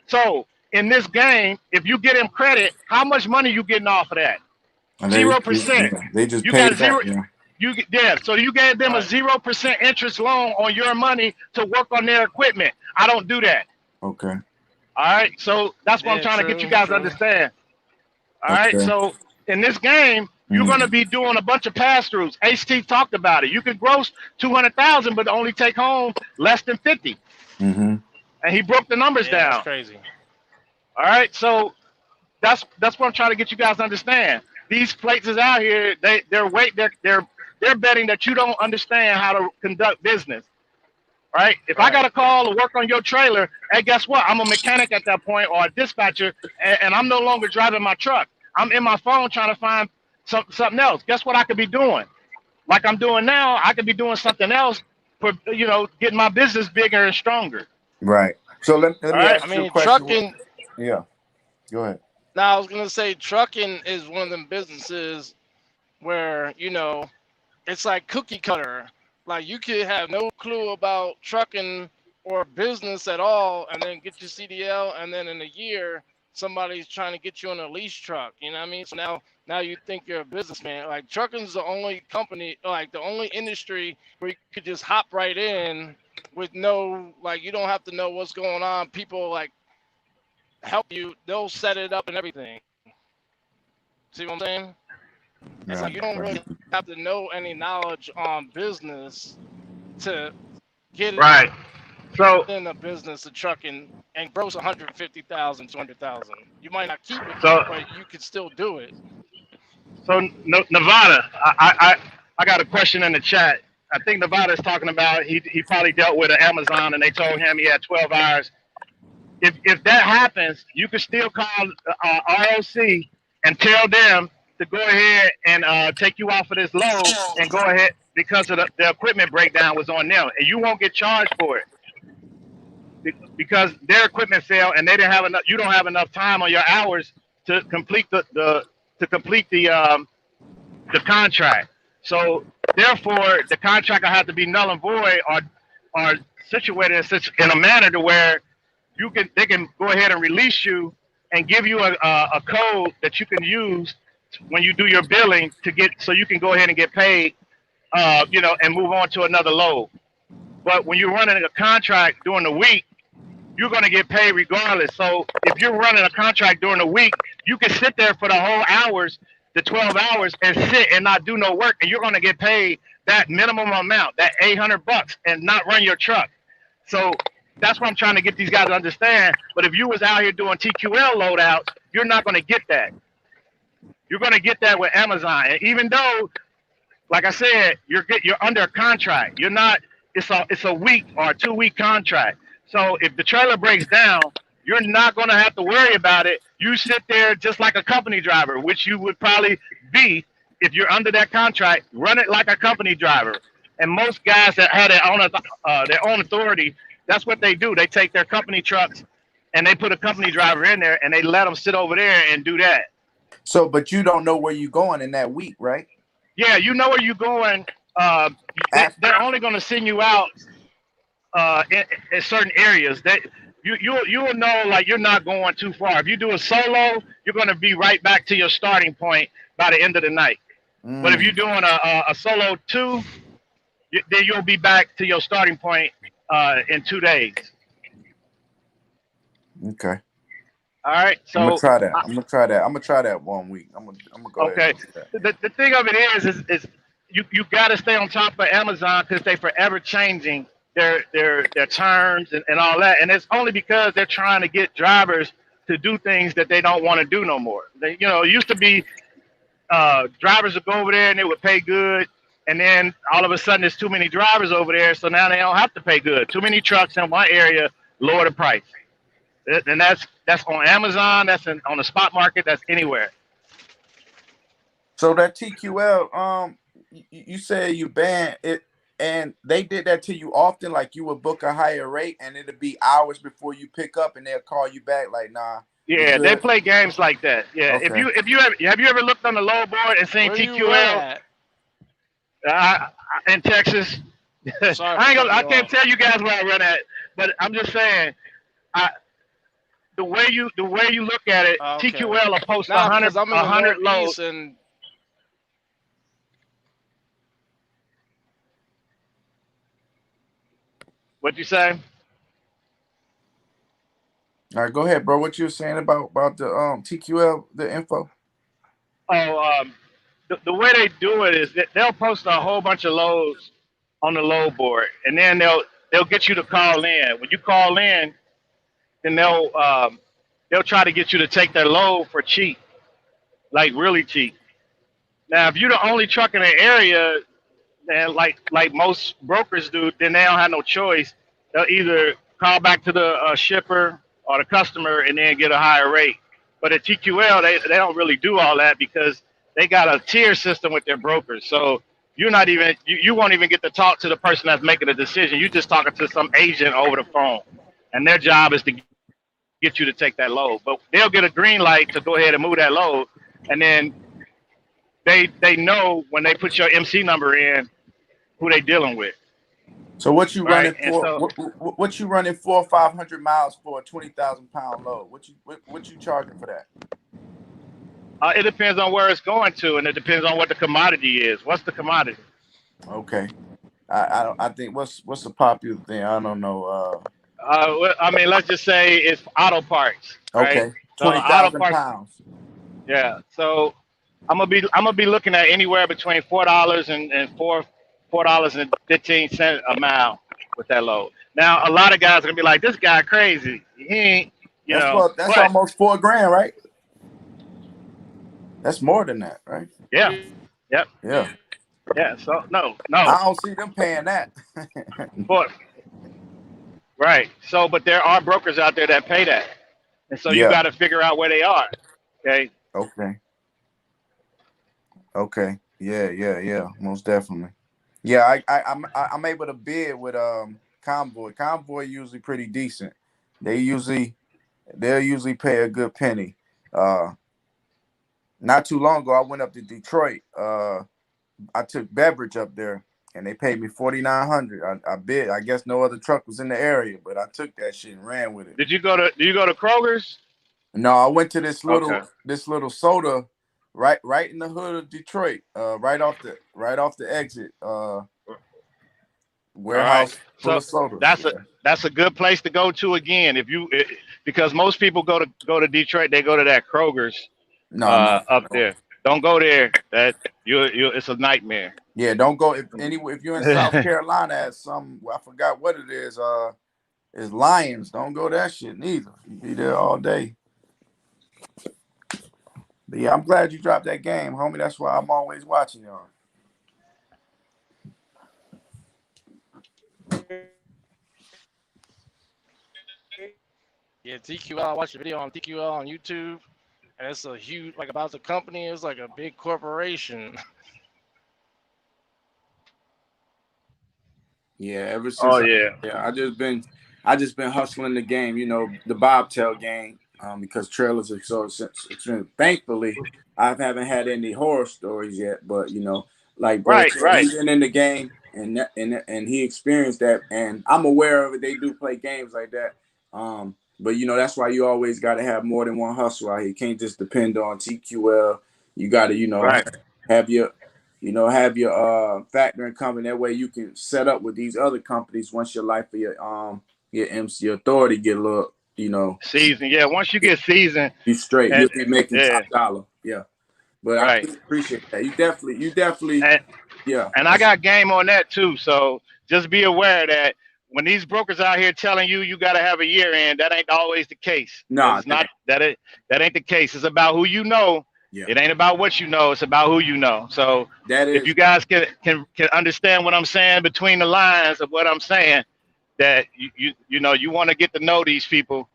So in this game, if you get them credit, how much money you getting off of that? And 0%. they just You paid got that. zero. Yeah. So you gave them a Right. 0% interest loan on your money to work on their equipment. I don't do that. Okay. All right. So that's what I'm Yeah, trying to get you true, guys to true. understand. All right. Okay. So in this game, you're Mhm. going to be doing a bunch of pass-throughs. HT talked about it. You could gross 200,000, but only take home less than 50. Mm-hmm. And he broke the numbers Yeah, that's down. crazy. All right. So that's what I'm trying to get you guys to understand. These places out here, they're betting that you don't understand how to conduct business. Right? If I Right. got a call to work on your trailer, hey, guess what? I'm a mechanic at that point or a dispatcher, and I'm no longer driving my truck. I'm in my phone trying to find something else. Guess what I could be doing? Like I'm doing now, I could be doing something else for getting my business bigger and stronger. Right. So let All me right. I ask you a mean, question. trucking. Yeah. Go ahead. Now, I was gonna say trucking is one of them businesses where it's like cookie cutter. Like you could have no clue about trucking or business at all, and then get your CDL, and then in a year somebody's trying to get you on a lease truck. You know what I mean? So now you think you're a businessman. Like trucking's the only company, like the only industry where you could just hop right in with no, like, you don't have to know what's going on. People like help you. They'll set it up and everything. See what I'm saying? It's Yeah. like you don't really have to know any knowledge on business to get Right. So in a business of trucking and gross 150,000, 200,000. You might not keep it, so but you could still do it. so Nevada, I got a question in the chat. I think Nevada is talking about he probably dealt with an Amazon and they told him he had 12 hours. If that happens, you can still call ROC and tell them to go ahead and take you off of this load and go ahead because of the equipment breakdown was on them, and you won't get charged for it because their equipment failed and they didn't have enough. You don't have enough time on your hours to complete the contract. So therefore, the contract will have to be null and void or situated in a manner to where they can go ahead and release you and give you a code that you can use when you do your billing to get so you can go ahead and get paid, and move on to another load. But when you're running a contract during the week, you're going to get paid regardless. So if you're running a contract during the week, you can sit there for the whole hours, the 12 hours, and sit and not do no work, and you're going to get paid that minimum amount, that $800, and not run your truck. So that's what I'm trying to get these guys to understand. But if you was out here doing TQL loadouts, you're not going to get that. You're going to get that with Amazon. And even though, like I said, you're under a contract. You're not. It's a week or a 2-week contract. So if the trailer breaks down, you're not going to have to worry about it. You sit there just like a company driver, which you would probably be if you're under that contract. Run it like a company driver. And most guys that have their own authority, that's what they do. They take their company trucks and they put a company driver in there and they let them sit over there and do that. So, but you don't know where you're going in that week, right? Yeah, you know where you're going. They're only going to send you out in certain areas. You'll know, like, you're not going too far. If you do a solo, you're going to be right back to your starting point by the end of the night. But if you're doing a solo 2, then you'll be back to your starting point in 2 days. Okay. All right. So I'm gonna try that. I'm gonna try that 1 week. I'm gonna go okay. ahead. The thing of it is you got to stay on top of Amazon because they forever changing their terms and all that, and it's only because they're trying to get drivers to do things that they don't want to do no more. It used to be drivers would go over there and they would pay good, and then all of a sudden there's too many drivers over there, so now they don't have to pay good. Too many trucks in one area, lower the price. And that's on Amazon, that's on the spot market, that's anywhere. So that TQL, you said you banned it, and they did that to you often. Like you would book a higher rate, and it'll be hours before you pick up, and they'll call you back like, nah. Yeah, they play games like that. Yeah. Okay. If you have you ever looked on the low board and seen TQL in Texas? I can't tell you guys where I run at, but I'm just saying, the way you look at it, okay. TQL will post 100 loads. And what'd you say? All right, go ahead, bro. What you were saying about the TQL, the info? Oh, the way they do it is that they'll post a whole bunch of loads on the load board, and then they'll get you to call in. When you call in, then they'll try to get you to take their load for cheap, like really cheap. Now, if you're the only truck in the area, then like most brokers do, then they don't have no choice. They'll either call back to the shipper or the customer and then get a higher rate. But at TQL, they don't really do all that because they got a tier system with their brokers. So you're not even you won't even get to talk to the person that's making the decision. You're just talking to some agent over the phone, and their job is to get you to take that load. But they'll get a green light to go ahead and move that load, and then they know when they put your MC number in who they dealing with, So what you right? running And for? so What you running 400 or 500 miles for a 20,000 pound load? What you charging for that? it depends on where it's going to, and it depends on what the commodity is. What's the commodity? Okay, I think what's a popular thing? I don't know. I mean, let's just say it's auto parts, right? Okay, So twenty auto thousand parts, pounds. yeah. So I'm gonna be looking at anywhere between $4 and $4.15 a mile with that load. Now, a lot of guys are gonna be like, "This guy crazy. He ain't, That's But almost $4,000, right? That's more than that, right? yeah, yep, Yeah. yeah. So no, I don't see them paying that. but right. So, but there are brokers out there that pay that, and so you Yeah. got to figure out where they are. Okay. Okay. Okay. Yeah. Most definitely. Yeah, I'm able to bid with Convoy. Convoy usually pretty decent. They'll usually pay a good penny. Not too long ago, I went up to Detroit. I took beverage up there, and they paid me 4,900. I bid. I guess no other truck was in the area, but I took that shit and ran with it. Do you go to Kroger's? No, I went to this Okay. little soda right in the hood of Detroit. Right off the exit. All right. Warehouse full So of sodas. that's a Yeah. that's a good place to go to again. Because most people go to Detroit, they go to that Kroger's No. up there. Don't go there. That you it's a nightmare. Yeah, don't go if you're in South Carolina at some I forgot what it is Lions. Don't go that shit neither. You be there all day. But yeah, I'm glad you dropped that game, homie. That's why I'm always watching y'all. Yeah, TQL. I watched a video on TQL on YouTube, and it's a huge like about the company. It's like a big corporation. Yeah, ever Oh since yeah. I just been hustling the game, the bobtail game, because trailers are so extreme. Thankfully, I haven't had any horror stories yet, but like bro Right, said, right. he's been in the game and he experienced that, and I'm aware of it. They do play games like that, but that's why you always got to have more than one hustle out here. You can't just depend on TQL. You got to Right. have your factoring company. That way you can set up with these other companies once your life for your MC authority get a little, Season. Yeah, once you get seasoned you straight. and You'll be making yeah, top dollar. Yeah. But I right. appreciate that. You definitely, And yeah. and I got game on that too. So just be aware that when these brokers out here telling you you got to have a year end, that ain't always the case. Nah, It's not that ain't the case. It's about who you know. yeah. It ain't about what you know. It's about who you know. So That if is, you guys can understand what I'm saying between the lines of what I'm saying, that you want to get to know these people.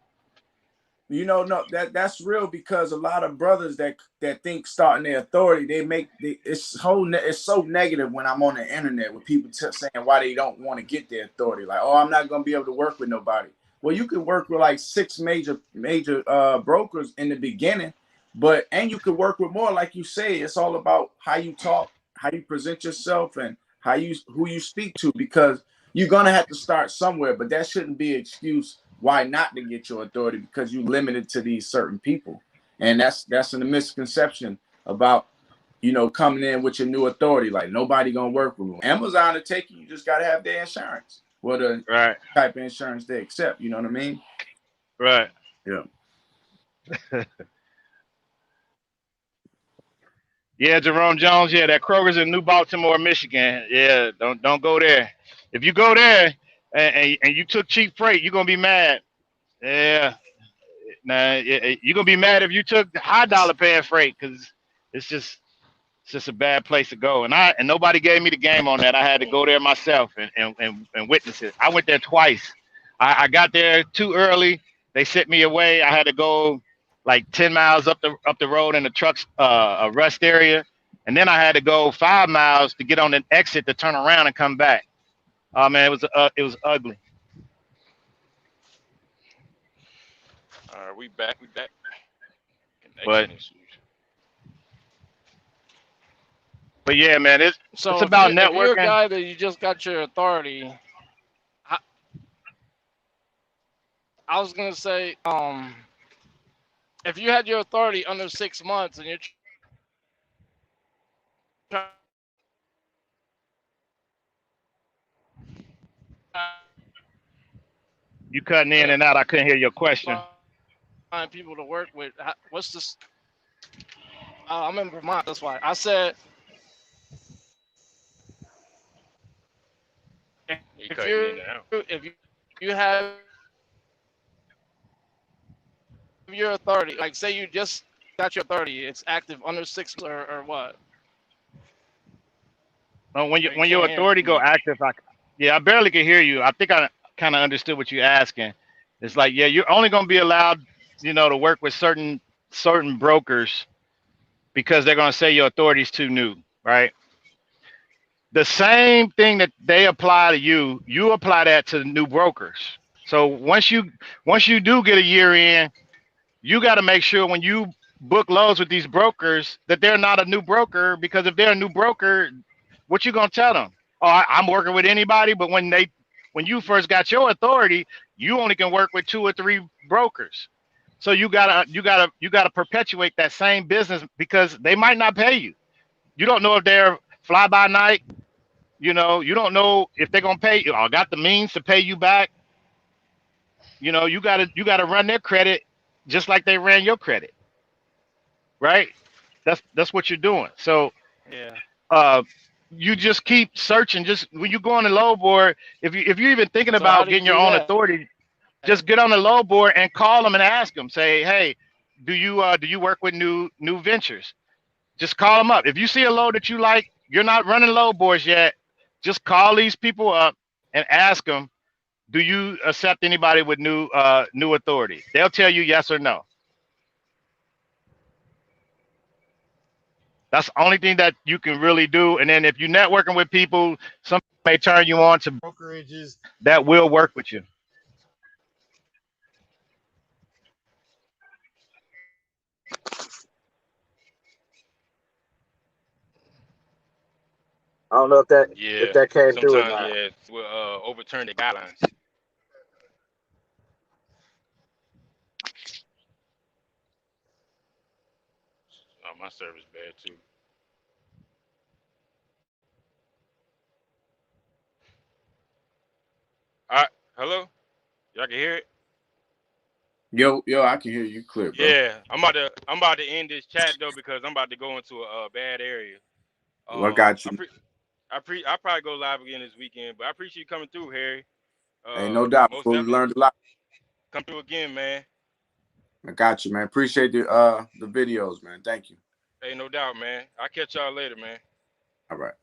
no, that's real, because a lot of brothers that think starting their authority, it's so negative when I'm on the internet with people saying why they don't want to get their authority. Like, oh, I'm not gonna be able to work with nobody. Well, you could work with like 6 major brokers in the beginning, and you could work with more. Like you say, it's all about how you talk, how you present yourself, and who you speak to, because you're gonna have to start somewhere. But that shouldn't be an excuse why not to get your authority, because you limited to these certain people. And that's a misconception about coming in with your new authority. Like, nobody gonna work with them. Amazon to take you just gotta have their insurance, what the Right. type of insurance they accept. You know what I mean? Right. Yeah. Yeah, Jerome Jones. Yeah, that Kroger's in New Baltimore, Michigan. Yeah, don't go there. If you go there and you took cheap freight, you're gonna be mad. Yeah, nah, you're gonna be mad if you took high dollar paying freight, because it's just it's just a bad place to go. And nobody gave me the game on that. I had to go there myself and witness it. I went there twice. I got there too early. They sent me away. I had to go like 10 miles up the road in the truck's a rest area. and then I had to go 5 miles to get on an exit to turn around and come back. Oh man, it was ugly. All right, we back. We back. But Connection issues. but yeah, man, it's So about if you're a networking. guy that you just got your authority, I, I was gonna say, if you had your authority under 6 months and you're trying You cutting in to and out. I couldn't hear your question. find people to work with, what's this? I'm in Vermont. That's why I said He if cutting in you and out. if you have your authority, like say you just got your authority, it's active under 6 months or what? Or you When your can't hear authority go me. active, yeah, I barely could hear you. I think I kind of understood what you're asking. It's like, yeah, you're only going to be allowed, to work with certain brokers because they're going to say your authority's too new, right? The same thing that they apply to you, you apply that to the new brokers. So once you do get a year in, you got to make sure when you book loads with these brokers that they're not a new broker, because if they're a new broker, what you gonna tell them? Oh, I'm working with anybody, but when you first got your authority, you only can work with 2 or 3 brokers. So you gotta perpetuate that same business because they might not pay you. You don't know if they're fly by night. You don't know if they're gonna pay you or got the means to pay you back. You gotta run their credit just like they ran your credit, right? That's what you're doing. So Yeah. uh you just keep searching. Just when you go on the load board, if you're even thinking So how about do you getting your do own that? authority, just get on the load board and call them and ask them. Say, hey, do you work with new ventures? Just call them up. If you see a load that you like, you're not running load boards yet. Just call these people up and ask them, do you accept anybody with new authority? They'll tell you yes or no. That's the only thing that you can really do. And then if you're networking with people, some may turn you on to brokerages that will work with you. I don't know if Yeah. that came through or Sometimes, not. yeah, will overturn the guidelines. Oh, my service bad too. All right. Hello. Y'all can hear it. Yo, I can hear you clear, bro. Yeah. I'm about to end this chat though because I'm about to go into a bad area. Well, I got I you. pre I'll probably go live again this weekend, but I appreciate you coming through, Harry. Ain't no doubt. Most Fully definitely learned a lot. come through again, man. I got you, man. Appreciate the videos, man. Thank you. Hey, no doubt, man. I'll catch y'all later, man. All right.